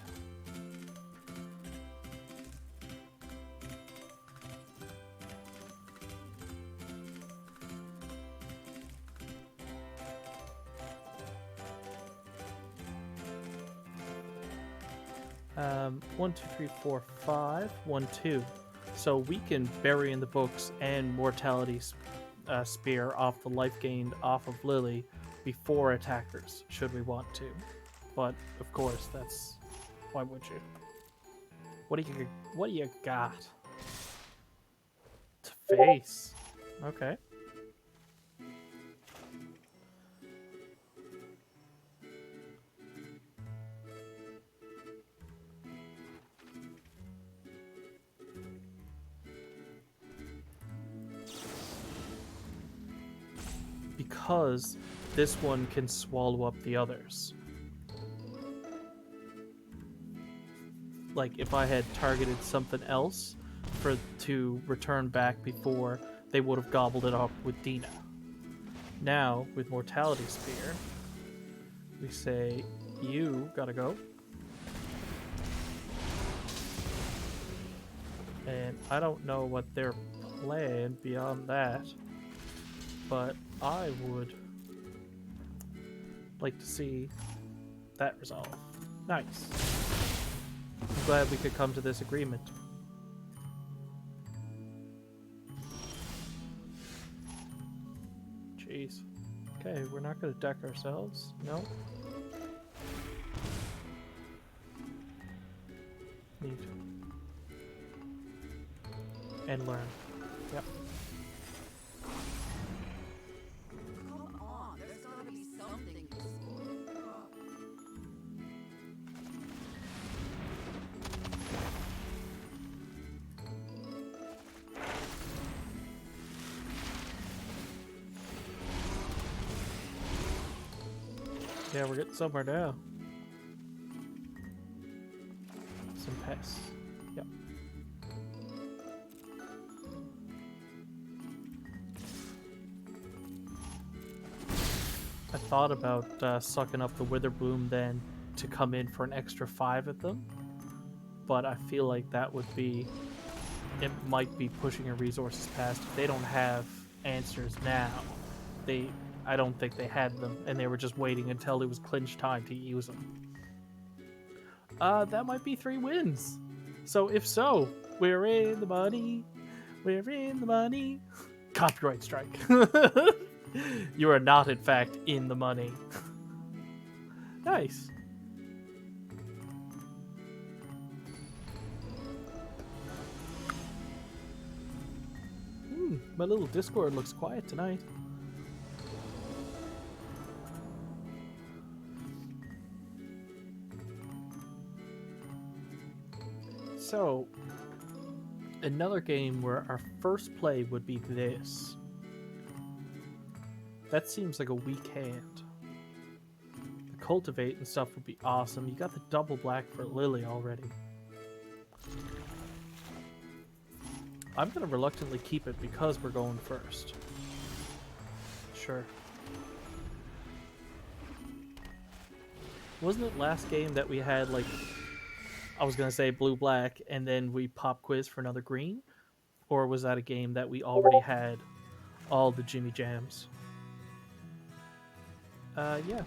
1, 2, 3, 4, 5. 1, 2. So we can bury in the books and Mortality Spear off the life gained off of Lily before attackers, should we want to. But of course, that's why would you? What do you got? To face. Okay. Because this one can swallow up the others. Like if I had targeted something else to return back before, they would have gobbled it up with Dina. Now, with Mortality Spear, we say, you gotta go. And I don't know what they're playing beyond that, but I would like to see that resolve. Nice. I'm glad we could come to this agreement. Jeez. Okay, we're not going to deck ourselves. No. Neat. And learn. Yep. Come on, there's gotta be something useful. Yeah, we're getting somewhere now. Some pests. Yep. I thought about sucking up the Witherbloom then to come in for an extra 5 at them, but I feel like that would be... It might be pushing your resources past. If they don't have answers now, I don't think they had them, and they were just waiting until it was clinch time to use them. That might be 3 wins. So if so, we're in the money. We're in the money. Copyright strike. You are not, in fact, in the money. Nice. My little Discord looks quiet tonight. So, another game where our first play would be this. That seems like a weak hand. The Cultivate and stuff would be awesome. You got the double black for Lily already. I'm going to reluctantly keep it because we're going first. Sure. Wasn't it last game that we had, like, I was going to say blue-black, and then we pop quiz for another green? Or was that a game that we already had all the Jimmy Jams? Yeah.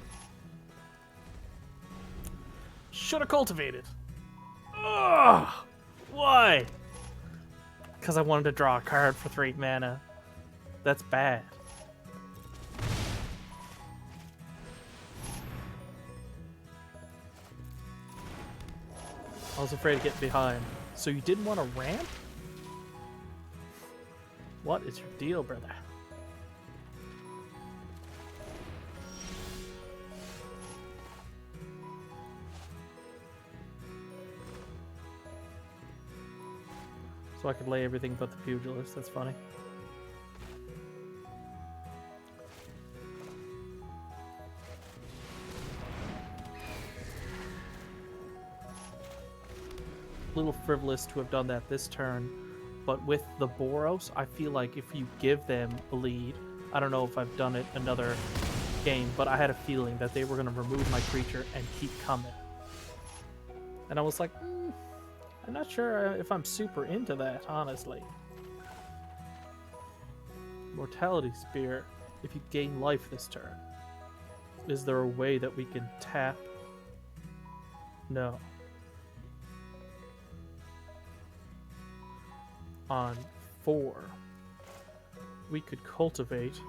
Should have cultivated. Ugh! Why? Because I wanted to draw a card for 3 mana. That's bad. I was afraid of getting behind. So you didn't want to ramp? What is your deal, brother? So I could lay everything but the pugilist. That's funny. A little frivolous to have done that this turn, but with the Boros, I feel like if you give them a lead, I don't know if I've done it another game, but I had a feeling that they were going to remove my creature and keep coming. And I was like, I'm not sure if I'm super into that, honestly. Mortality Spear, if you gain life this turn. Is there a way that we can tap? No. on 4. We could cultivate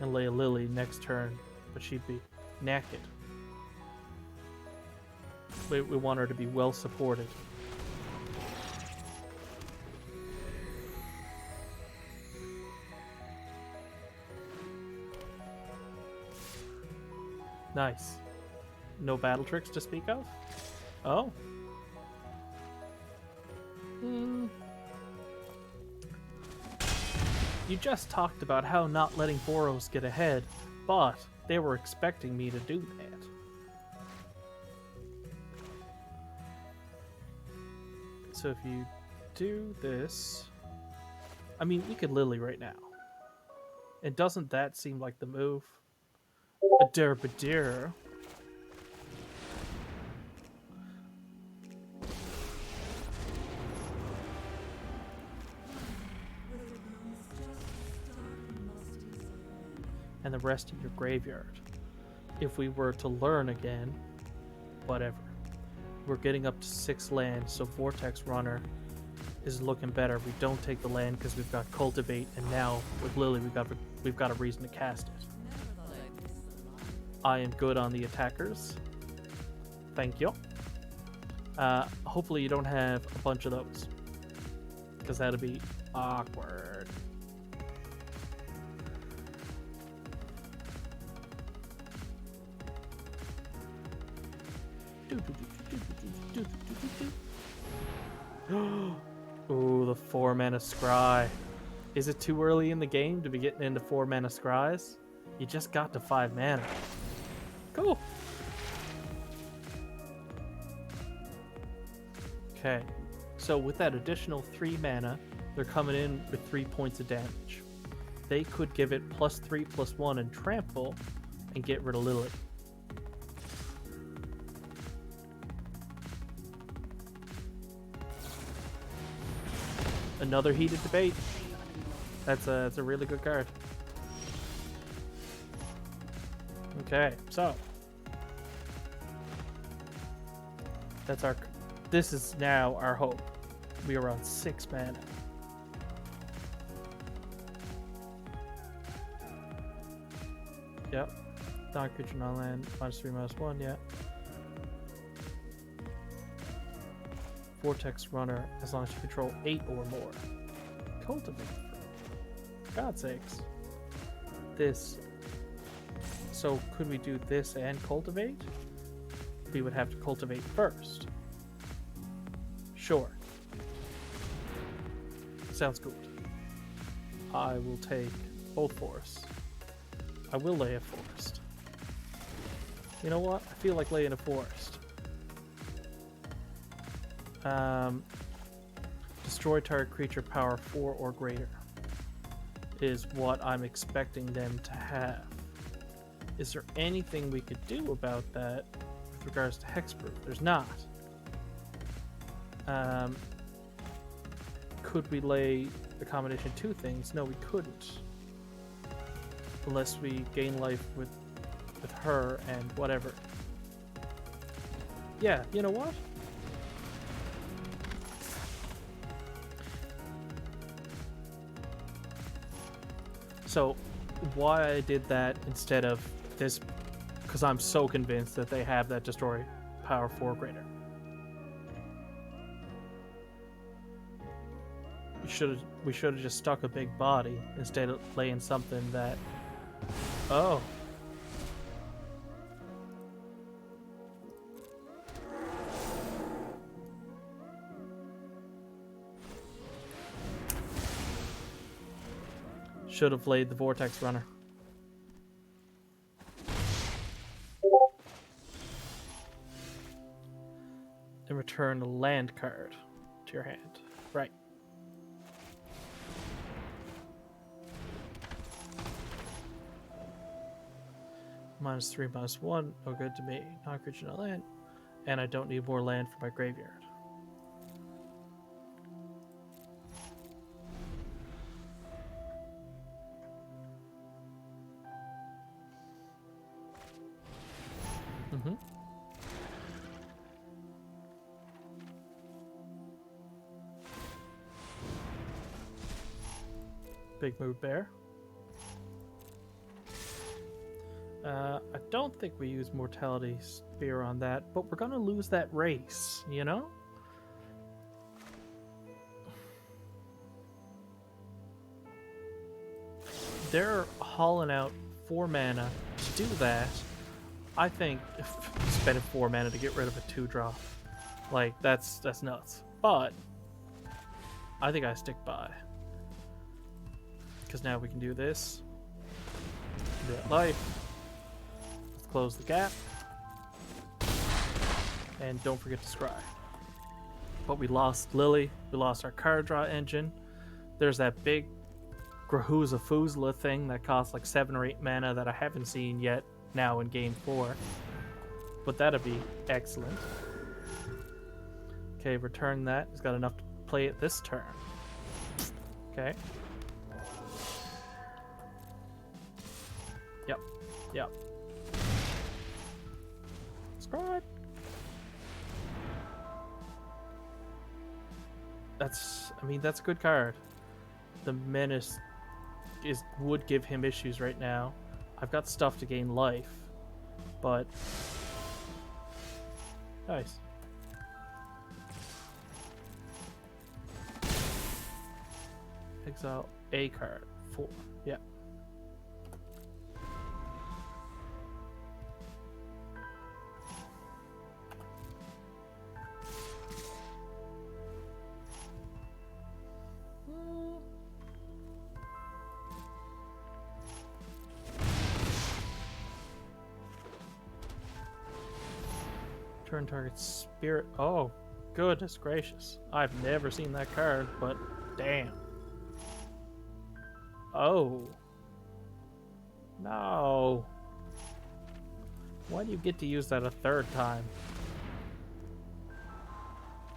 and lay a lily next turn, but she'd be naked. We want her to be well supported. Nice. No battle tricks to speak of? Oh. You just talked about how not letting Boros get ahead, but they were expecting me to do that. So if you do this... I mean, we could Lily right now. And doesn't that seem like the move? A derbadir. And the rest in your graveyard. If we were to learn again, whatever. We're getting up to 6 land, so Vortex Runner is looking better. We don't take the land because we've got Cultivate, and now with Lily we've got a reason to cast it. I am good on the attackers. Thank you. Hopefully you don't have a bunch of those, because that'd be awkward. Ooh, the 4 mana scry. Is it too early in the game to be getting into 4 mana scries? You just got to 5 mana. Cool. Okay, so with that additional 3 mana, they're coming in with 3 points of damage. They could give it +3/+1 and trample and get rid of Lily. Another heated debate. That's a really good card. Okay, so that's our. This is now our hope. We are on 6 mana. Yep. Non-creature non-land. -3/-1. Yeah. Vortex Runner, as long as you control 8 or more. Cultivate. For God's sakes. This. So could we do this and cultivate? We would have to cultivate first. Sure. Sounds good. I will take both forests. I will lay a forest. You know what? I feel like laying a forest. Destroy target creature power 4 or greater is what I'm expecting them to have. Is there anything we could do about that with regards to hexproof? There's not. Could we lay a combination of 2 things? No, we couldn't. Unless we gain life with her and whatever. Yeah, you know what? So, why I did that instead of this, because I'm so convinced that they have that destroy power 4 greater. We should have just stuck a big body instead of laying something that. Oh. Should have laid the Vortex Runner. And return a land card to your hand. Right. -3/-1. No good to me. Non-creature, no land. And I don't need more land for my graveyard. Mm-hmm. Big Mood Bear. I don't think we use Mortality Spear on that, but we're gonna lose that race, you know? They're hauling out 4 mana to do that. I think spending 4 mana to get rid of a 2-drop, like, that's nuts. But I think I stick by. Because now we can do this. Do that life. Let's close the gap. And don't forget to scry. But we lost Lily. We lost our card draw engine. There's that big Grahuza Fuzla thing that costs like 7 or 8 mana that I haven't seen yet now in game 4. But that'd be excellent. Okay, return that. He's got enough to play it this turn. Okay. Yep. Subscribe. That's a good card. The Menace would give him issues right now. I've got stuff to gain life, but nice. Exile a card. 4. Yeah. Turn target spirit. Oh, goodness gracious. I've never seen that card, but damn. Oh. No. Why do you get to use that a 3rd time?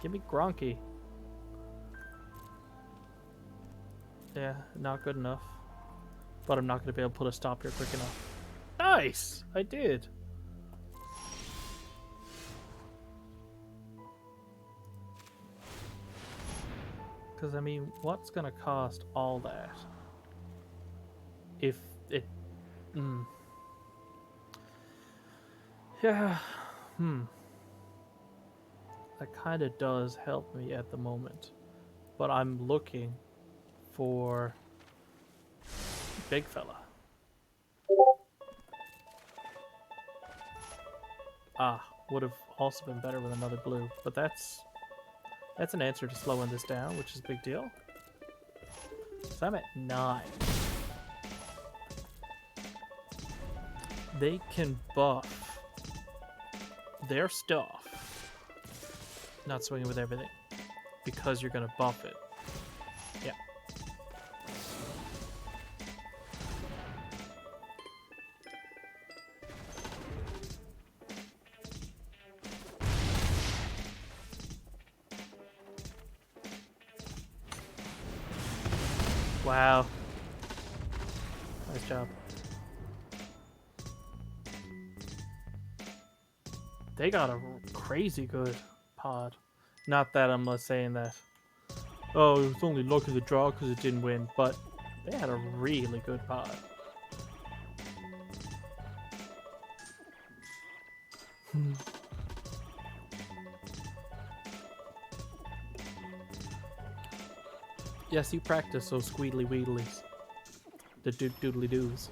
Give me Gronky. Yeah, not good enough. But I'm not going to be able to put a stop here quick enough. Nice! I did. Because, I mean, what's going to cost all that? If it... Yeah. That kind of does help me at the moment. But I'm looking for big fella. Would have also been better with another blue. But that's an answer to slowing this down, which is a big deal. So I'm at 9. They can buff their stuff. Not swinging with everything. Because you're going to buff it. Yeah. Wow. Nice job. They got a crazy good pod. Not that I'm saying that, oh, it was only luck of the draw because it didn't win, but they had a really good pod. Yes, you practice those squeedly wheedlies. The doodly doos.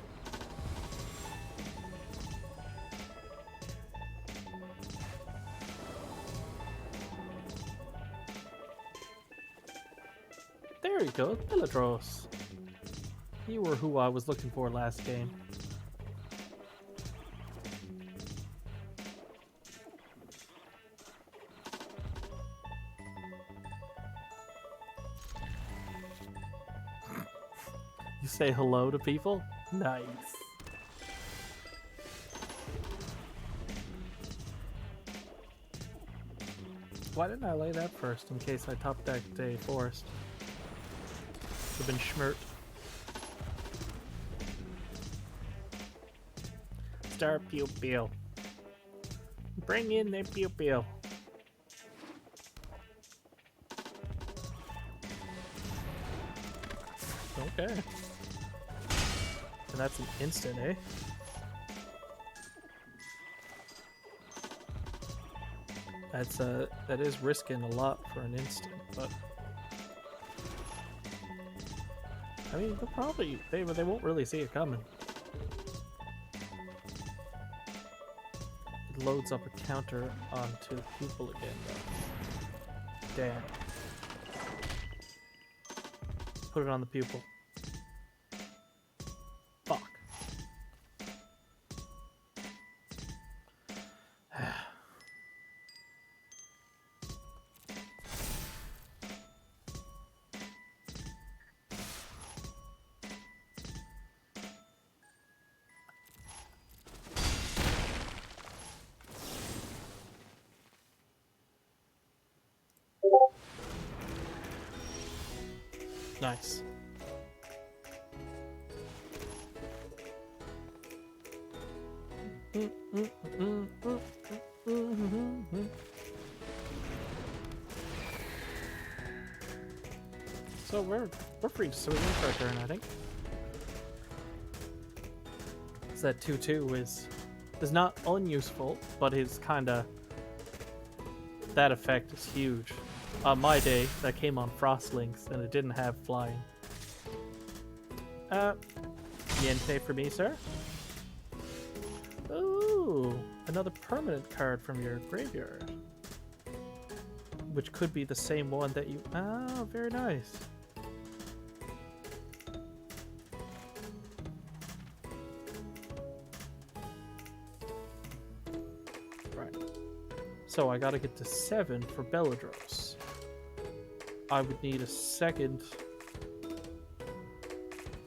There you go, Pilladros. You were who I was looking for last game. You say hello to people? Nice. Why didn't I lay that first in case I top decked a forest? Would have been schmert. Star pew pew. Bring in the pew pew. Nope. Okay. And that's an instant, eh? That is risking a lot for an instant, but I mean they'll probably they won't really see it coming. It loads up a counter onto the pupil again though. Damn. Put it on the pupil. Fuck. Nice. So we're free to swing in for a turn, I think. Because that 2/2 is not unuseful, but is kinda that effect is huge. On my day, that came on Frostlings, and it didn't have flying. Niente for me, sir. Ooh, another permanent card from your graveyard. Which could be the same one that you... Oh, very nice. Right. So I gotta get to 7 for Belladros. I would need a second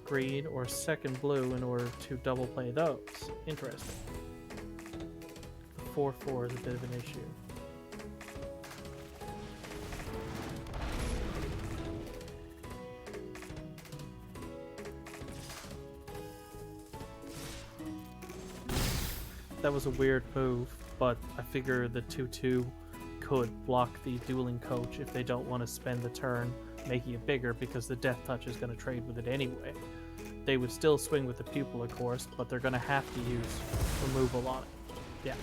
green or a second blue in order to double play those. Interesting. The 4/4 is a bit of an issue. That was a weird move, but I figure the 2/2 could block the dueling coach if they don't want to spend the turn making it bigger because the death touch is going to trade with it anyway. They would still swing with the pupil, of course, but they're going to have to use removal on it. Yeah.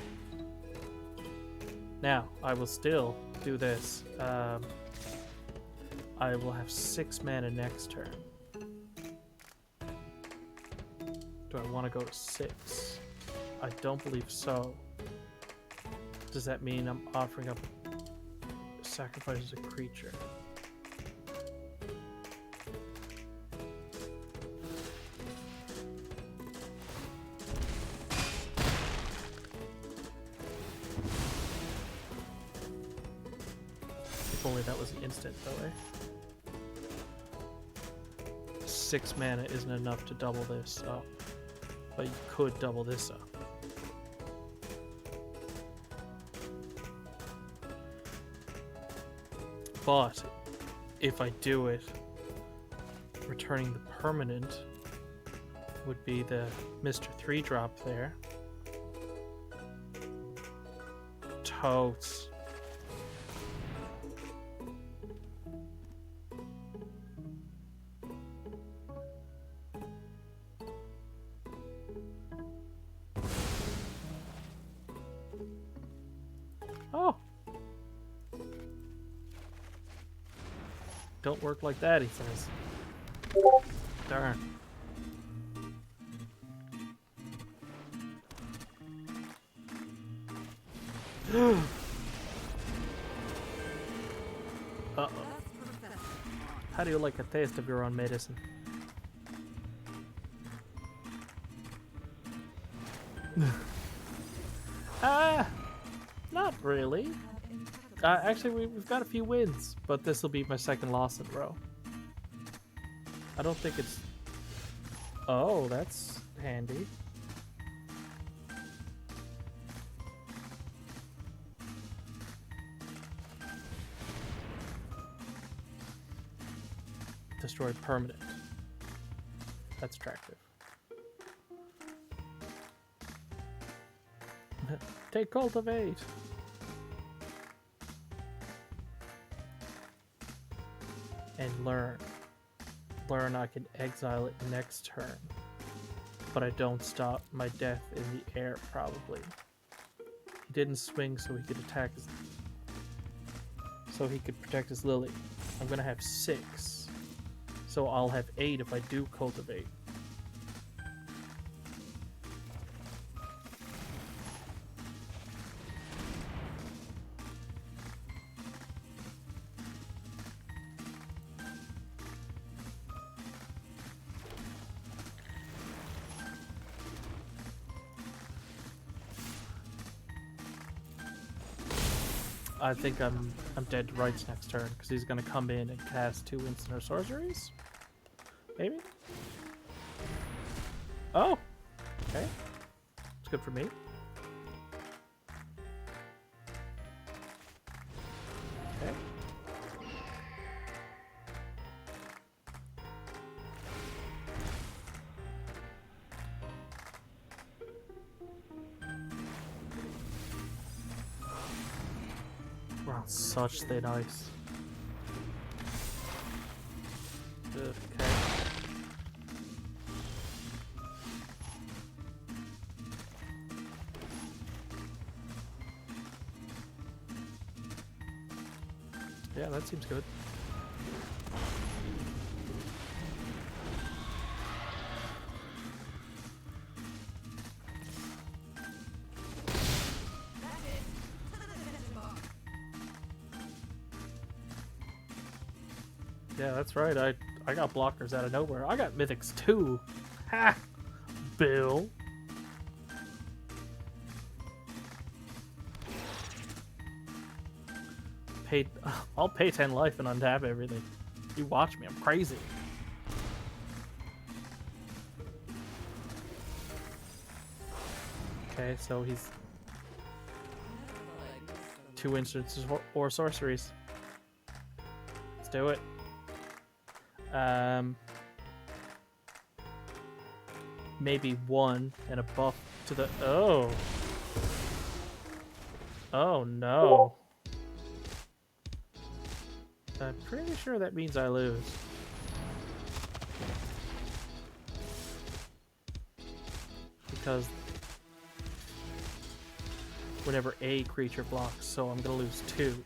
Now, I will still do this. I will have 6 mana next turn. Do I want to go to 6? I don't believe so. Does that mean I'm offering up sacrifice as a creature? If only that was an instant though, eh? 6 mana isn't enough to double this up, but you could double this up. But if I do it, returning the permanent would be the Mr. 3-drop there. Totes. Oh! Don't work like that, he says. Darn. Uh-oh. How do you like a taste of your own medicine? Not really. Actually, we've got a few wins, but this will be my second loss in a row. I don't think it's... Oh, that's handy. Destroy permanent. That's attractive. Take cultivate. And learn. learn I can exile it next turn, but I don't stop my death in the air, probably. He didn't swing so he could attack his... so he could protect his Lily. I'm gonna have 6, so I'll have 8 if I do cultivate. I think I'm dead to rights next turn because he's gonna come in and cast 2 instant or sorceries. Maybe. Oh, okay. It's good for me. Okay. We're on such thin ice. Okay. Yeah, that seems good. Yeah, that's right. I got blockers out of nowhere. I got mythics too. Ha! Bill. I'll pay 10 life and untap everything. You watch me, I'm crazy. Okay, so he's 2 instances or sorceries. Let's do it. Maybe 1 and a buff to the... Oh. Oh no. I'm pretty sure that means I lose. Because whenever a creature blocks, so I'm gonna lose 2.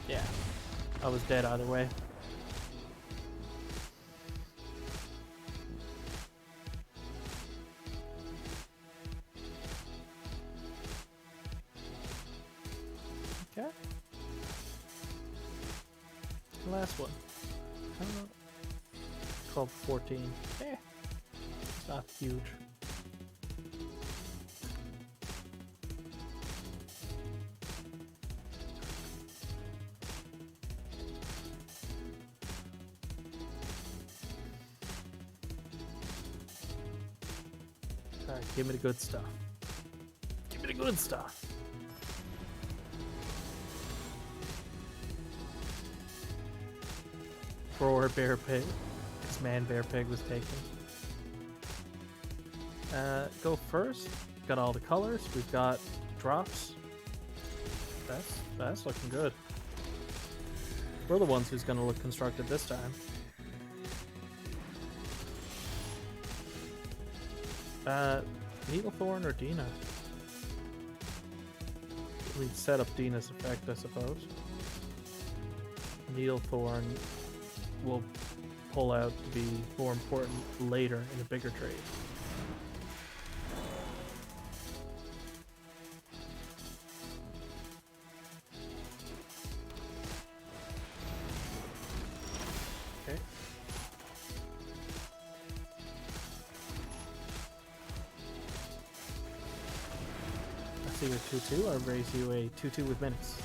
Yeah, I was dead either way. Okay. The last one. I don't know. 12, 14. Eh. It's not huge. Alright, give me the good stuff. Give me the good stuff. For Bear Pig, because Man Bear Pig was taken. Go first. Got all the colors. We've got drops. That's looking good. We're the ones who's gonna look constructed this time. Needlethorn or Dina? We set up Dina's effect, I suppose. Needlethorn will pull out to be more important later in a bigger trade. Okay. I see your 2/2. I raise you a 2/2 with menace.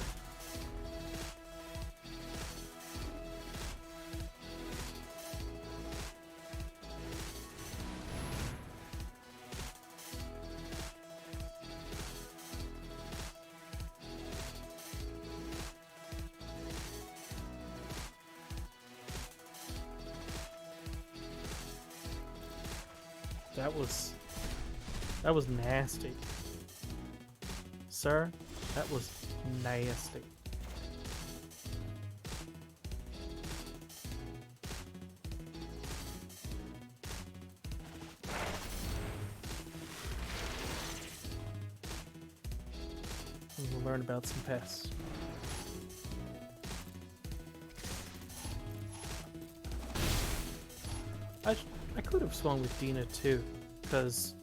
That was nasty. Sir, that was nasty. And we'll learn about some pests. I could have swung with Dina too, because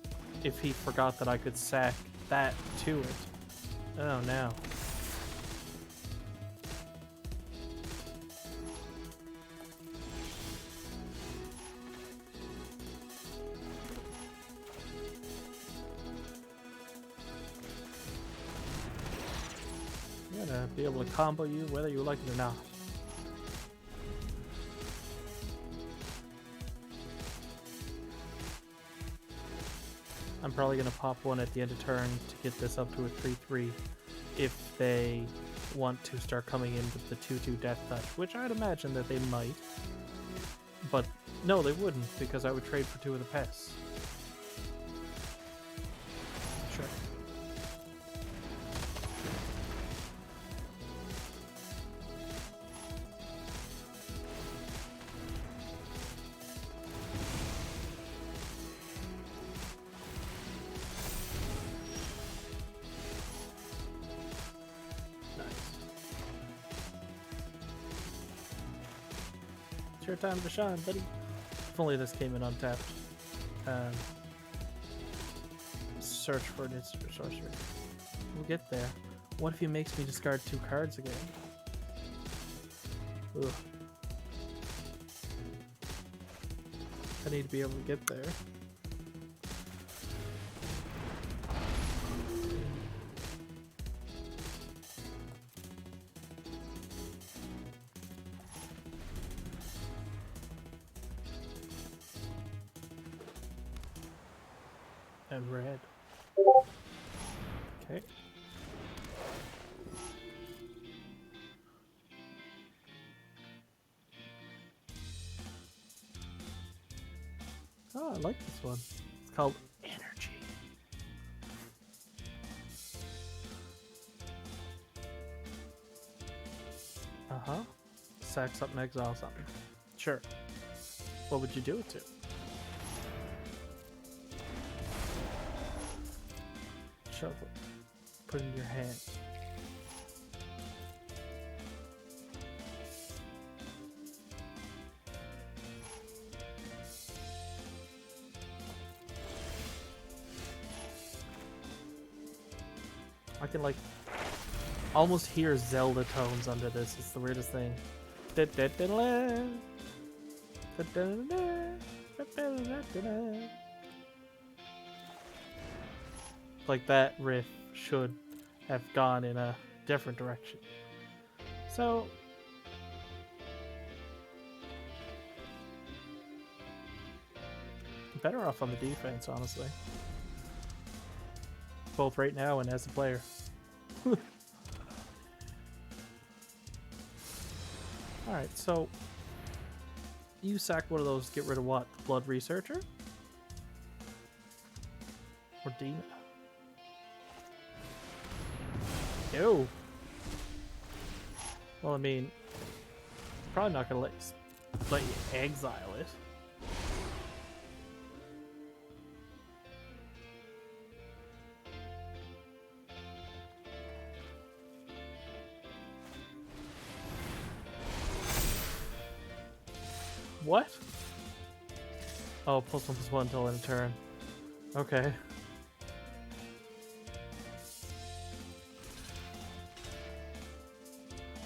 if he forgot that I could sack that to it. Oh no. I'm gonna be able to combo you whether you like it or not. I'm probably going to pop one at the end of turn to get this up to a 3-3 if they want to start coming in with the 2-2 death touch, which I'd imagine that they might. But no, they wouldn't, because I would trade for 2 of the pests. Sure. It's your time to shine, buddy. If only this came in untapped. Search for an instant sorcery. We'll get there. What if he makes me discard 2 cards again? Ugh. I need to be able to get there. And red. Okay. Oh, I like this one. It's called Energy. Uh-huh. Sack something, exile something. Sure. What would you do it to? Shuffle. Put it in your hand. I can like almost hear Zelda tones under this. It's the weirdest thing. Like that riff should have gone in a different direction. So I'm better off on the defense, honestly. Both right now and as a player. Alright, so you sack one of those to get rid of what? The Blood Researcher? Or Dina? Ew. Well, I mean, probably not gonna let you exile it. What? Oh, +1/+1 until end of turn. Okay.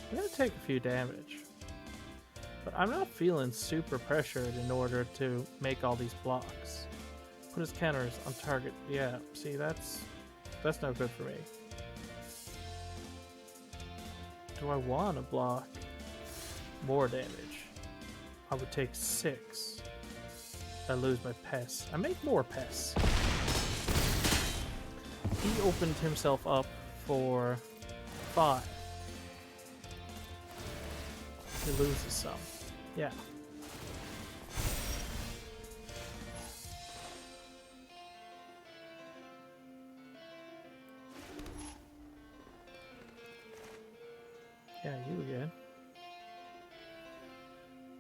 I'm gonna take a few damage. But I'm not feeling super pressured in order to make all these blocks. Put his counters on target. Yeah, see, that's no good for me. Do I want to block more damage? I would take 6. I lose my pests. I make more pests. He opened himself up for 5. He loses some. Yeah. Yeah, you again.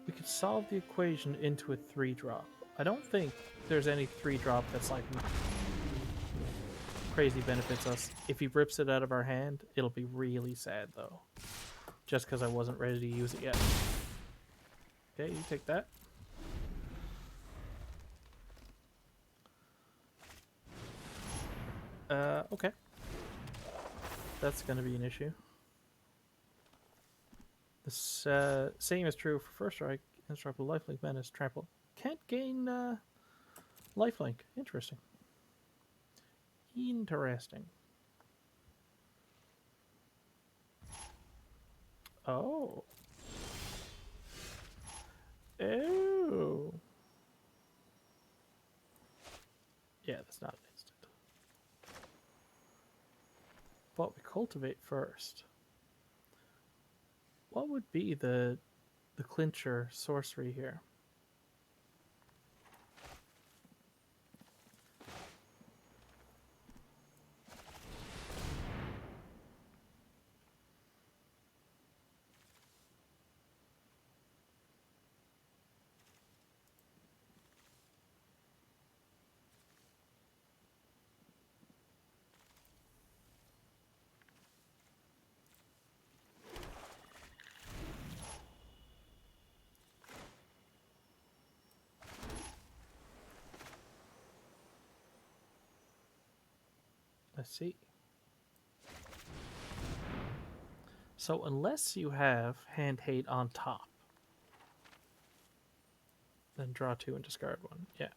We could solve the equation into a 3-drop. I don't think there's any 3-drop that's like crazy benefits us. If he rips it out of our hand, it'll be really sad though. Just because I wasn't ready to use it yet. Okay, you take that. Okay. That's going to be an issue. The same is true for first strike. Instruct with lifelink menace trample. Can't gain lifelink. Interesting. Interesting. Oh. Oh. Yeah, that's not an instant. But we cultivate first. What would be the clincher sorcery here? Let's see. So unless you have hand hate on top, then draw 2 and discard 1. Yeah.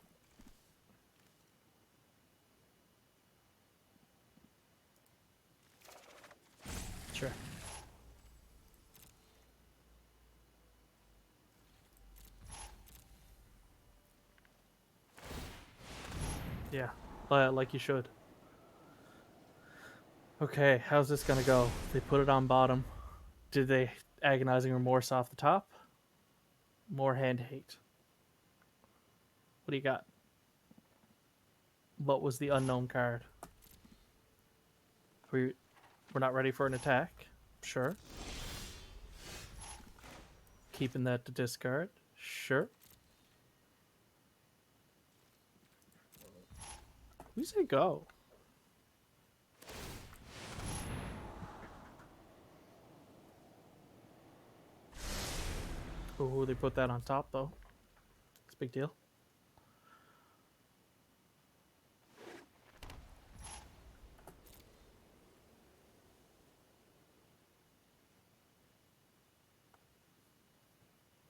Sure. Yeah, like you should. Okay, how's this gonna go? They put it on bottom. Did they agonizing remorse off the top? More hand hate. What do you got? What was the unknown card? We're not ready for an attack. Sure. Keeping that to discard. Sure. Who say go? Oh, they put that on top though. It's a big deal.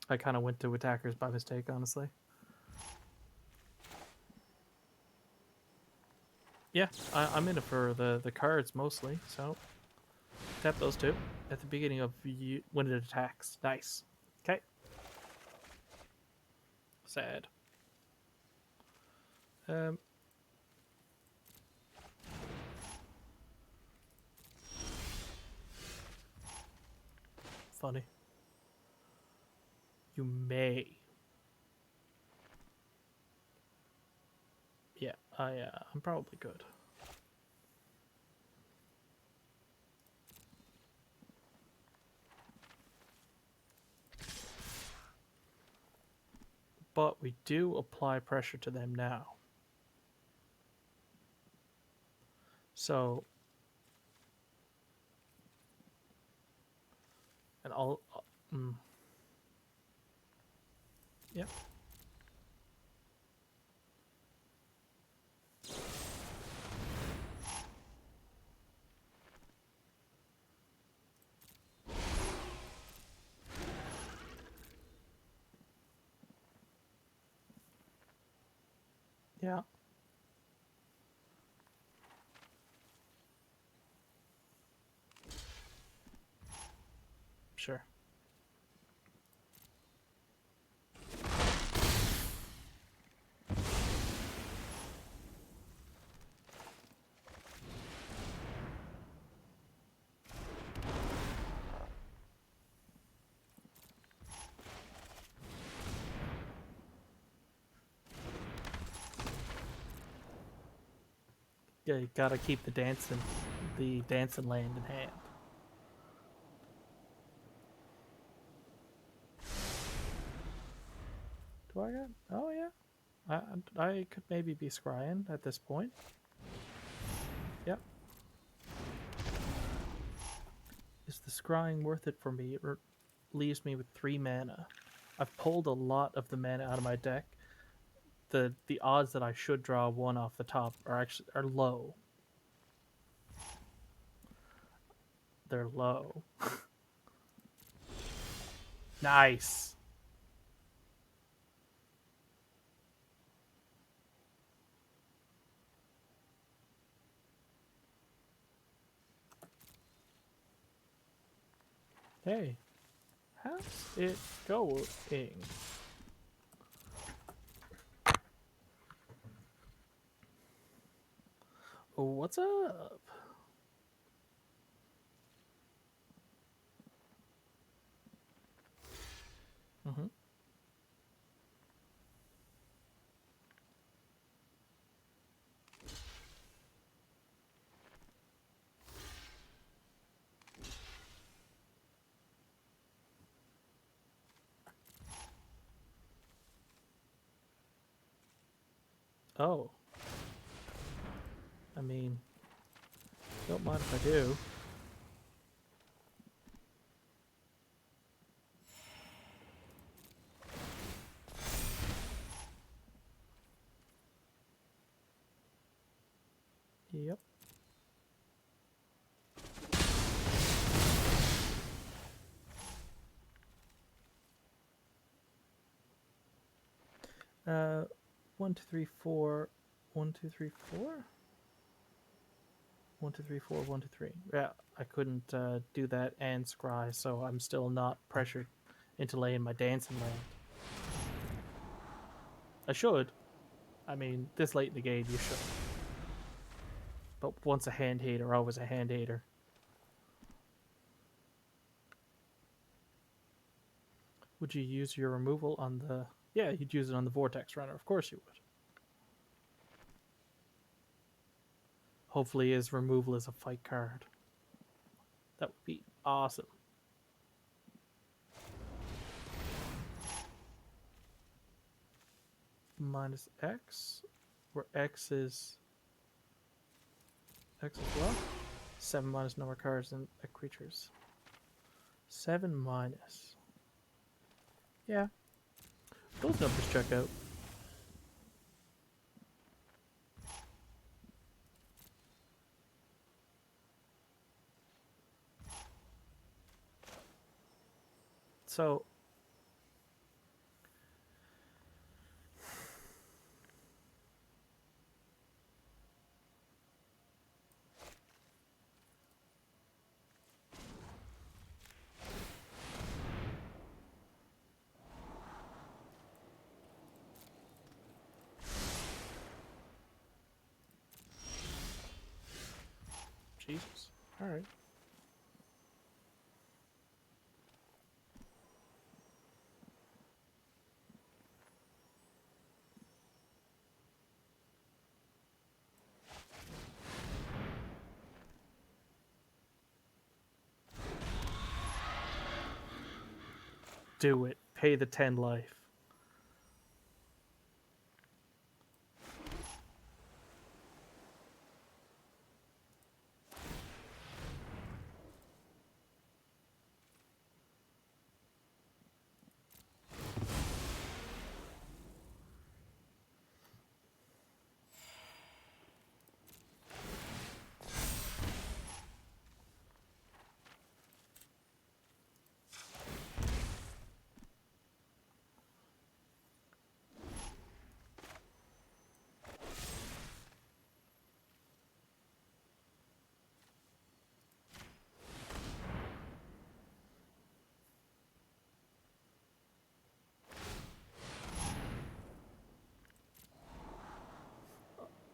I kind of went to attackers by mistake, honestly. Yeah, I'm in it for the cards mostly, so tap those 2 at the beginning of when it attacks. Nice. Okay. Sad. Funny. You may. Yeah, I'm probably good. But we do apply pressure to them now. So, and I'll, yep. Yeah. Sure. Yeah, you gotta keep the dancing land in hand. Do I got? Oh yeah. I could maybe be scrying at this point. Is the scrying worth it for me? It leaves me with 3 mana. I've pulled a lot of the mana out of my deck. The odds that I should draw one off the top are low. They're low. Nice. Hey, how's it going? Oh, what's up? Mm-hmm. Oh, I mean, don't mind if I do. Yep. 1, 2, 3, 4. 1, 2, 3, 4. 1, 2, 3, 4. 1, 2, 3. Yeah, I couldn't do that and scry, so I'm still not pressured into laying my dancing land. I should. I mean, this late in the game, you should. But once a hand hater, always a hand hater. Would you use your removal on the... Yeah, you'd use it on the Vortex Runner. Of course you would. Hopefully his removal is a fight card. That would be awesome. Minus X, where X is as well. 7 minus number of cards and creatures. 7 minus. Yeah, those numbers check out. So Jesus. All right. Do it. Pay the 10 life.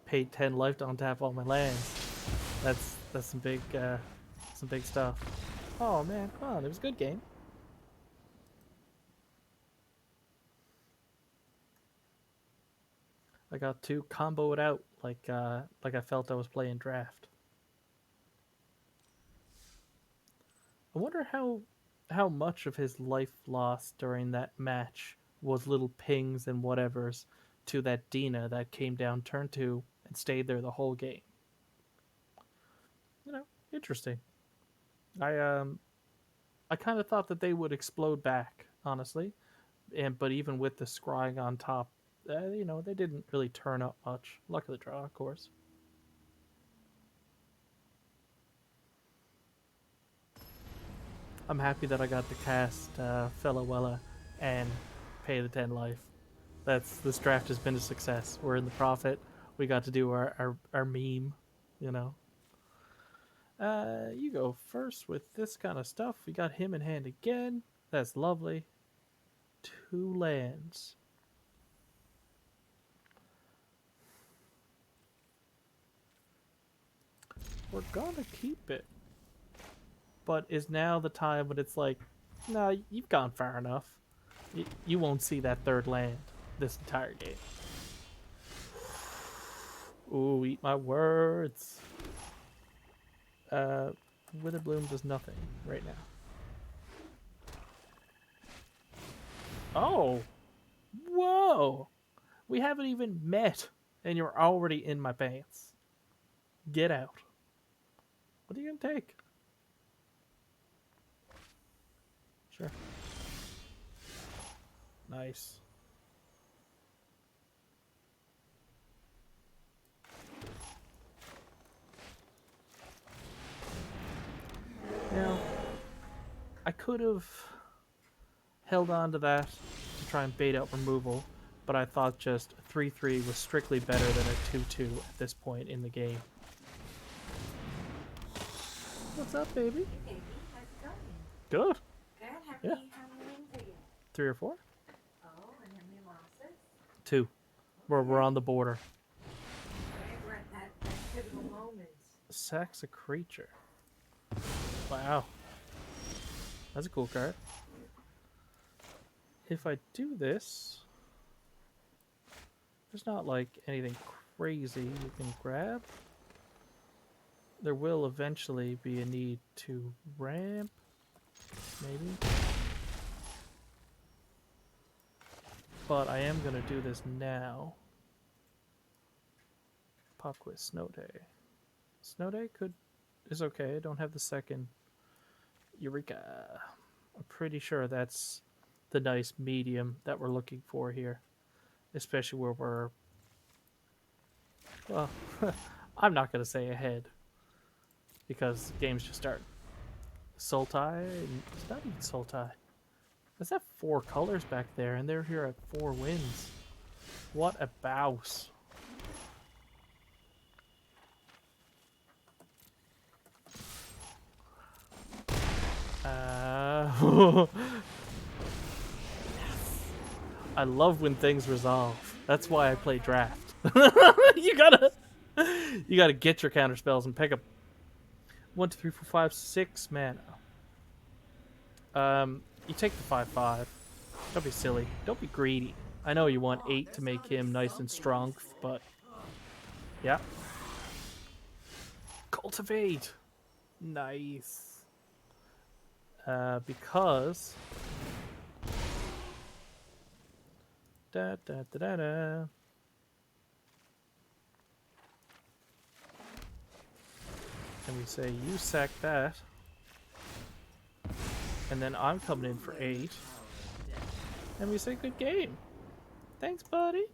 Paid 10 life to untap all my lands. That's some big stuff. Oh man, come on, it was a good game. I got to combo it out like I felt I was playing draft. I wonder how much of his life loss during that match was little pings and whatevers to that Dina that came down turn 2 and stayed there the whole game. You know, interesting. I I kind of thought that they would explode back, honestly. But even with the scrying on top, they didn't really turn up much. Luck of the draw, of course. I'm happy that I got to cast Fellawella and pay the 10 life. This draft has been a success. We're in the profit. We got to do our meme, you know. You go first with this kind of stuff. We got him in hand again. That's lovely. 2 lands. We're gonna keep it. But is now the time when it's like, no, you've gone far enough. You won't see that 3rd land this entire game. Ooh, eat my words. Witherbloom does nothing right now. Oh! Whoa! We haven't even met, and you're already in my pants. Get out. What are you gonna take? Sure. Nice. Now, I could have held on to that to try and bait out removal, but I thought just 3/3 was strictly better than a 2/2 at this point in the game. What's up, baby? Hey, baby, how's it going? Good. Good. Yeah. How many wins are you? 3 or 4? Oh, and how many losses? 2. We're on the border. Okay, we're at that pivotal moment. Sacks a creature. Wow. That's a cool card. If I do this, there's not like anything crazy you can grab. There will eventually be a need to ramp, maybe. But I am going to do this now. Pop quiz, Snow Day. Snow Day is okay. I don't have the 2nd. Eureka. I'm pretty sure that's the nice medium that we're looking for here. Especially where we're... Well, I'm not going to say ahead. Because games just start. Sultai? It's not even Sultai. Let's have 4 colors back there, and they're here at 4 wins. What a bouse. I love when things resolve. That's why I play draft. you gotta get your counter spells and pick up 1, 2, 3, 4, 5, 6 mana. You take the 5/5. Don't be silly. Don't be greedy. I know you want 8 to make him nice and strong, but yeah. Cultivate. Nice. Because da da da da da. And we say you sack that, and then I'm coming in for 8, and we say good game. Thanks, buddy.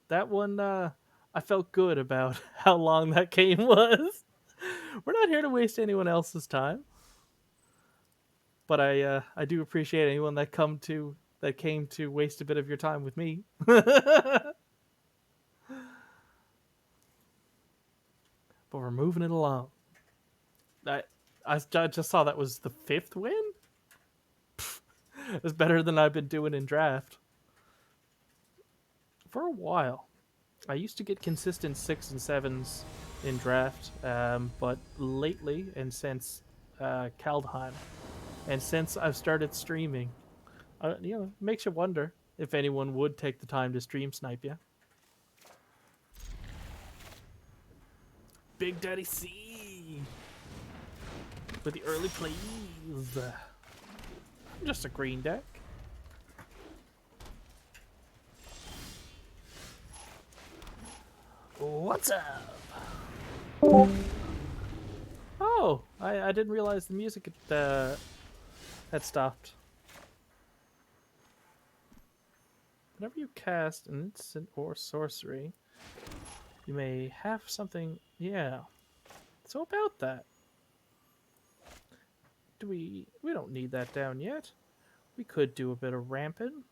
That one, I felt good about how long that game was. We're not here to waste anyone else's time. But I do appreciate anyone that came to waste a bit of your time with me. But we're moving it along. I just saw that was the 5th win. It's better than I've been doing in draft for a while. I used to get consistent 6 and 7s in draft, but lately and since Kaldheim. And since I've started streaming, it makes you wonder if anyone would take the time to stream snipe you. Big Daddy C with the early plays. I'm just a green deck. What's up? Oh, I didn't realize the music had stopped. Whenever you cast an instant or sorcery, you may have something. Yeah. So about that, we don't need that down yet. We could do a bit of ramping.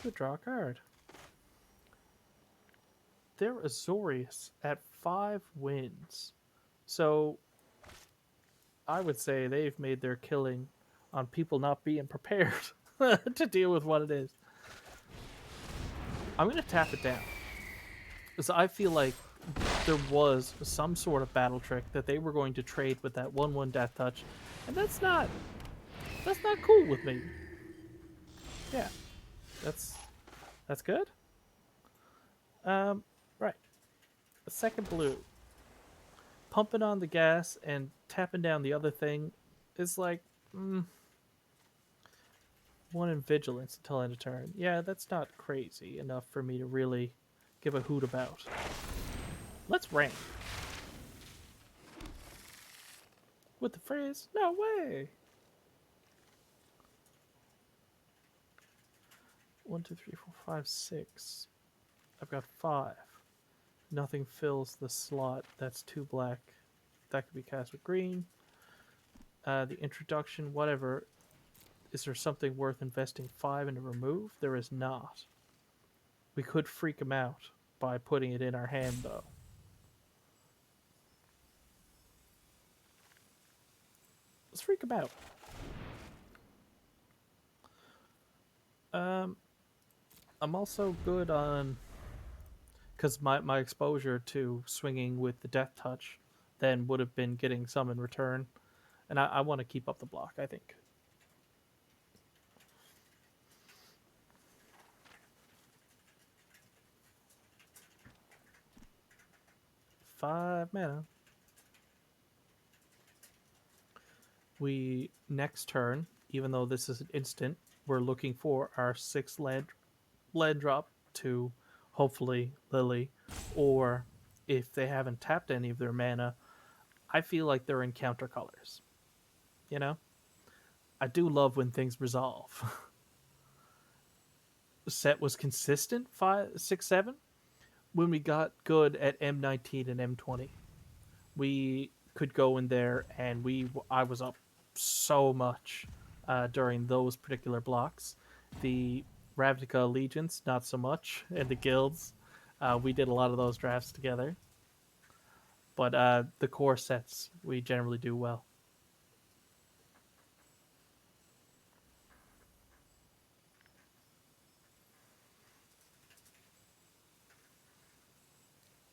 Could draw a card. They're Azorius at 5 wins. So I would say they've made their killing on people not being prepared to deal with what it is. I'm going to tap it down. Because I feel like there was some sort of battle trick that they were going to trade with that 1/1 death touch. And that's not cool with me. Yeah. That's good. Right. The second blue. Pumping on the gas and tapping down the other thing is like 1 in vigilance until end of turn. Yeah, that's not crazy enough for me to really give a hoot about. Let's rank. With the phrase, no way. 1, 2, 3, 4, 5, 6. I've got 5. Nothing fills the slot. That's 2 black. That could be cast with green. The introduction, whatever. Is there something worth investing 5 into remove? There is not. We could freak him out by putting it in our hand, though. Let's freak him out. I'm also good on... Because my exposure to swinging with the death touch then would have been getting some in return. And I want to keep up the block, I think. Five mana. We, next turn, even though this is an instant, we're looking for our 6 land drop to hopefully Lily, or if they haven't tapped any of their mana, I feel like they're in counter colors. You know? I do love when things resolve. The set was consistent 5, 6, 7 when we got good at M19 and M20. We could go in there and I was up so much during those particular blocks. The Ravnica Allegiance, not so much, and the guilds. We did a lot of those drafts together. But the core sets, we generally do well.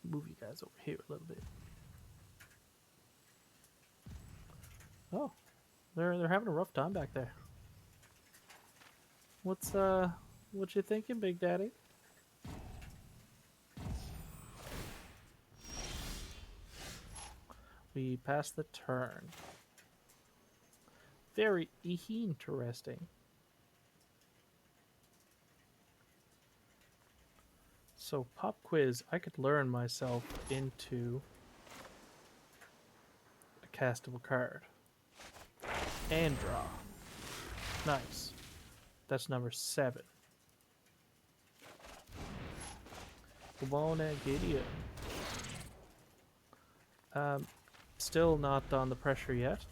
Move you guys over here a little bit. Oh, they're having a rough time back there. What you thinking, Big Daddy? We pass the turn. Very interesting. So pop quiz, I could learn myself into a castable card. And draw. Nice. That's number 7. Come on and get it. Still not on the pressure yet,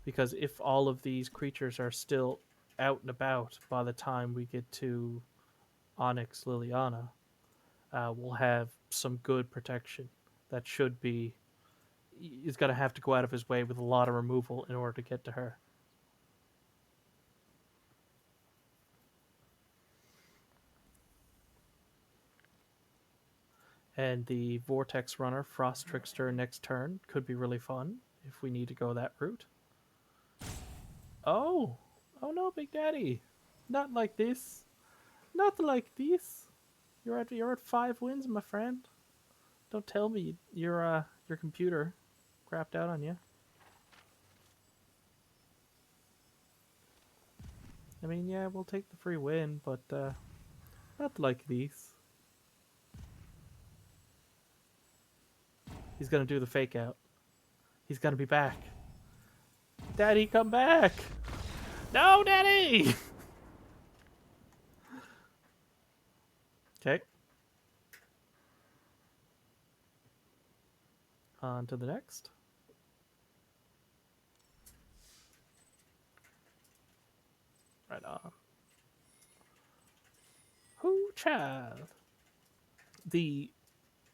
because if all of these creatures are still out and about by the time we get to Onyx Liliana, we'll have some good protection. That should be... He's going to have to go out of his way with a lot of removal in order to get to her. And the Vortex Runner, Frost Trickster next turn could be really fun if we need to go that route. Oh! Oh no, Big Daddy! Not like this. Not like this. You're at 5 wins, my friend. Don't tell me your computer crapped out on you. I mean, yeah, we'll take the free win, but not like these. He's gonna do the fake out. He's gonna be back. Daddy, come back! No, Daddy! Okay. On to the next. Right on. Who child? The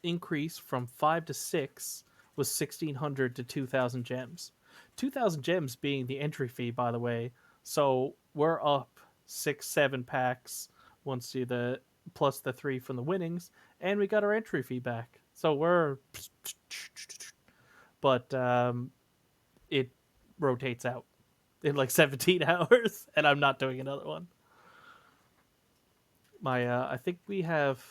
increase from 5 to 6 was 1,600 to 2,000 gems. 2,000 gems being the entry fee, by the way. So we're up 6, 7 packs once you the plus the 3 from the winnings, and we got our entry fee back. So we're, but it rotates out in like 17 hours, and I'm not doing another one. I think we have,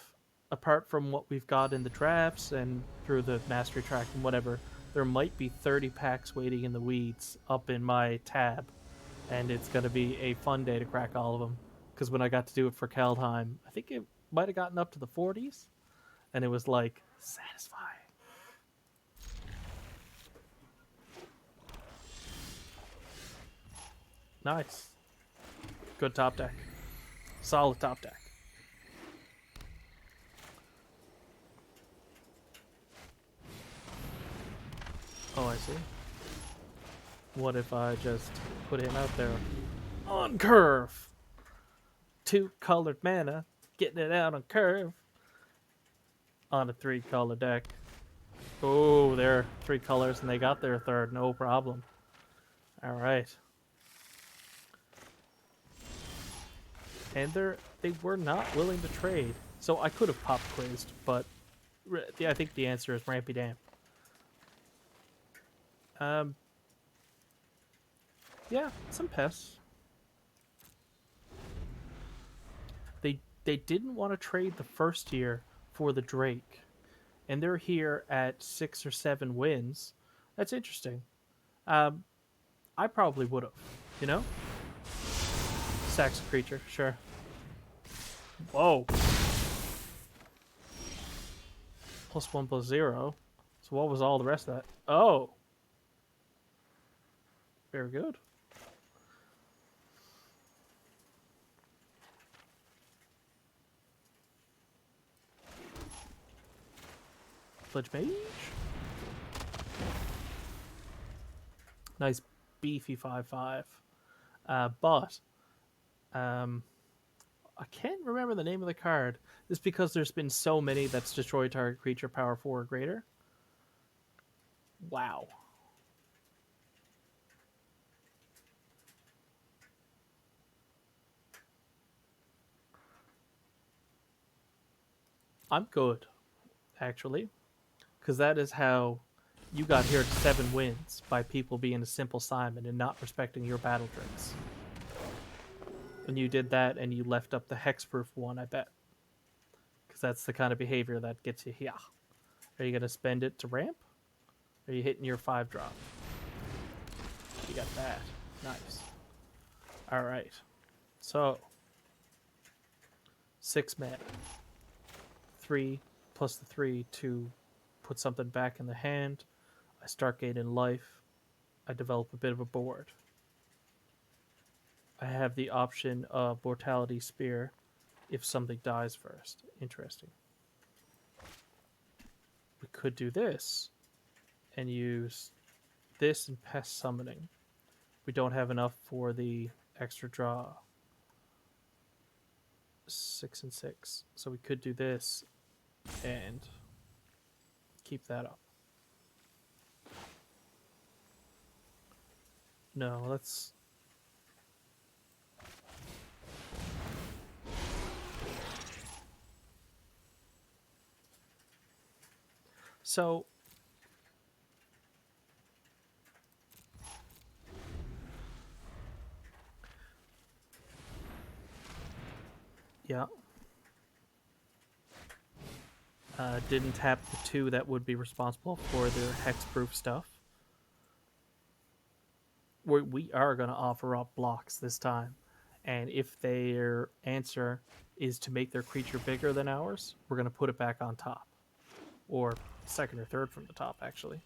apart from what we've got in the drafts and through the mastery track and whatever, there might be 30 packs waiting in the weeds up in my tab, and it's going to be a fun day to crack all of them. Because when I got to do it for Kaldheim, I think it might have gotten up to the 40s, and it was like satisfying. Nice. Good top deck. Solid top deck. Oh, I see. What if I just put him out there on curve? 2 colored mana, getting it out on curve. On a 3 color deck. Oh, they're 3 colors and they got their third, no problem. Alright. And they were not willing to trade. So I could have pop quizzed, but I think the answer is Rampy Damp. Yeah, some pests. They didn't want to trade the first year for the Drake, and they're here at 6 or 7 wins. That's interesting. I probably would have, you know? Sacks a creature, sure. Whoa. +1/+0. So what was all the rest of that? Oh. Very good. Fledge Mage. Nice beefy 5/5. But I can't remember the name of the card. It's because there's been so many that's destroy target creature power 4 or greater. Wow. I'm good, actually, because that is how you got here to 7 wins, by people being a simple Simon and not respecting your battle tricks. And you did that and you left up the hexproof one, I bet. Because that's the kind of behavior that gets you here. Are you going to spend it to ramp? Or are you hitting your 5 drop? You got that. Nice. Alright. So, 6 mana. 3 plus the 3 to put something back in the hand. I start gaining life. I develop a bit of a board. I have the option of Mortality Spear if something dies first. Interesting. We could do this and use this and Pest Summoning. We don't have enough for the extra draw. 6 and 6. So we could do this and keep that up. No, let's... So... Yeah. Didn't tap the 2 that would be responsible for their hexproof stuff. We are going to offer up blocks this time. And if their answer is to make their creature bigger than ours, we're going to put it back on top. Or second or third from the top, actually.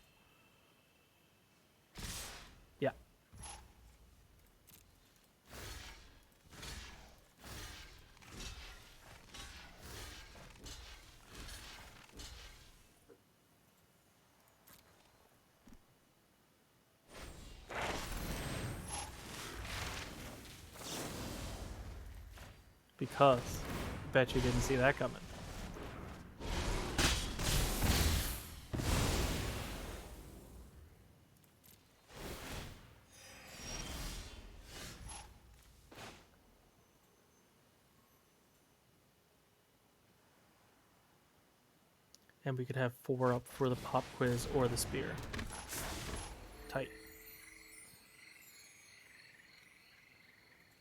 because bet you didn't see that coming. And we could have 4 up for the pop quiz or the spear. Tight.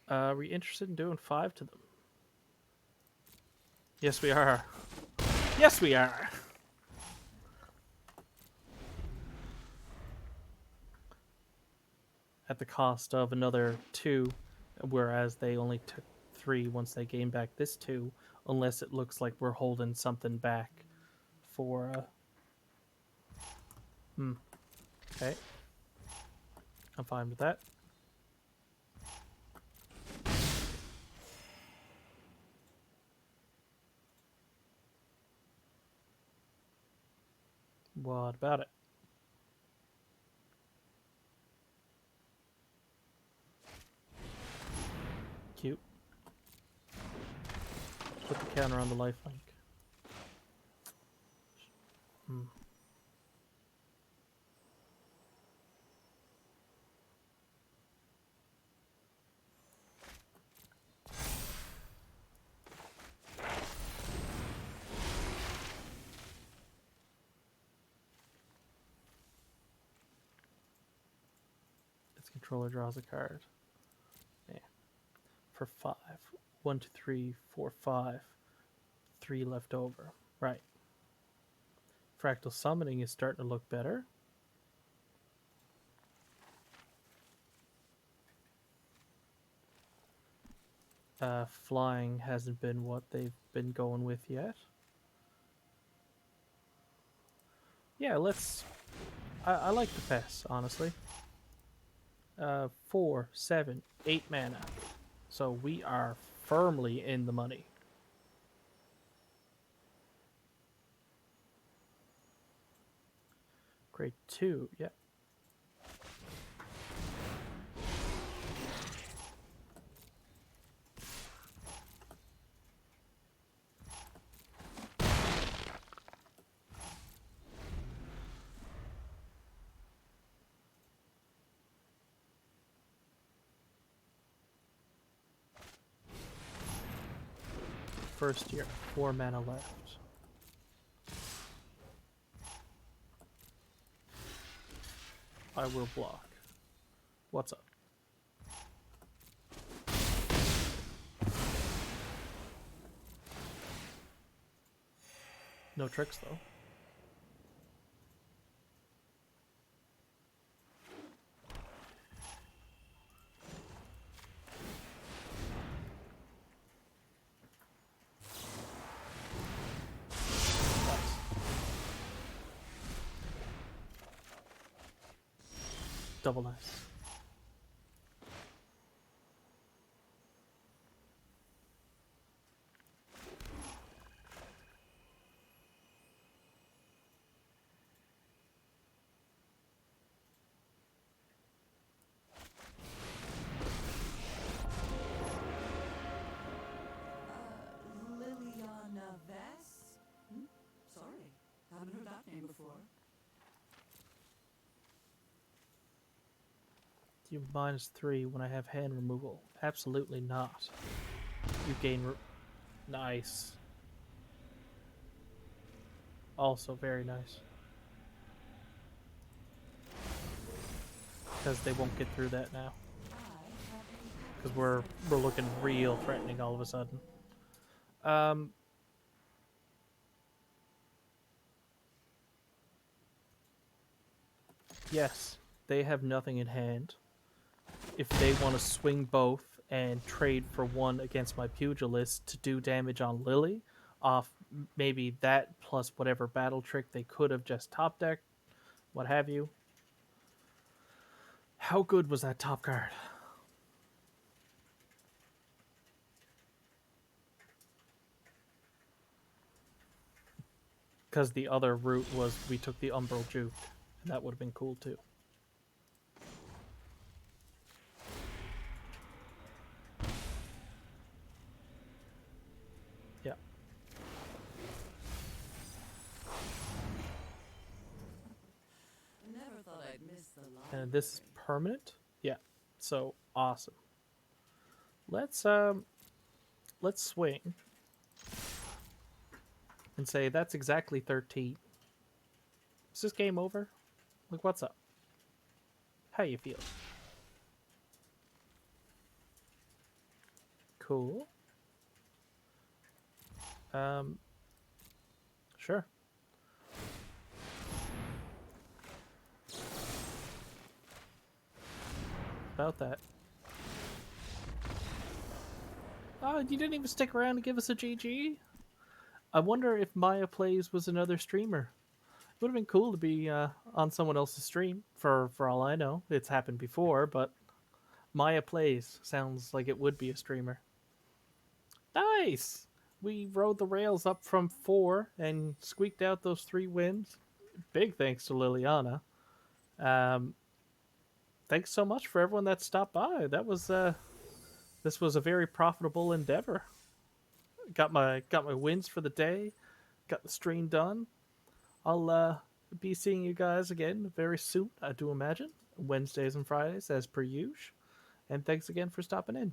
Are we interested in doing 5 to them? Yes, we are. Yes, we are. At the cost of another 2, whereas they only took 3 once they gained back this 2, unless it looks like we're holding something back for... Okay. I'm fine with that. What about it? Cute. Put the counter on the lifelink. Its controller draws a card. Yeah. For 5. 1, 2, 3, 4, 5. 3 left over. Right. Fractal summoning is starting to look better. Flying hasn't been what they've been going with yet. Yeah, let's... I like the pass, honestly. 4, 7, 8 mana. So we are firmly in the money. Grade 2, yeah. First year, 4 mana left. I will block. What's up? No tricks, though. Nice. Double nice. Liliana Vess? Sorry, haven't heard that name before. Do you -3 when I have hand removal? Absolutely not. You gain... Nice. Also very nice. Because they won't get through that now. Because we're looking real threatening all of a sudden. Yes, they have nothing in hand. If they want to swing both and trade for 1 against my pugilist to do damage on Lily, off maybe that plus whatever battle trick they could have just top decked, what have you. How good was that top card? Because the other route was we took the Umbral Juke, and that would have been cool too. This is permanent. Yeah. So awesome. Let's swing and say that's exactly 13. Is this game over? Like, what's up? How you feel? Cool. Sure. About that. Oh, you didn't even stick around to give us a GG? I wonder if Maya Plays was another streamer. It would have been cool to be on someone else's stream, for all I know. It's happened before, but Maya Plays sounds like it would be a streamer. Nice! We rode the rails up from 4 and squeaked out those 3 wins. Big thanks to Liliana. Um, thanks so much for everyone that stopped by. That was this was a very profitable endeavor. Got my wins for the day. Got the stream done. I'll be seeing you guys again very soon, I do imagine. Wednesdays and Fridays as per usual. And thanks again for stopping in.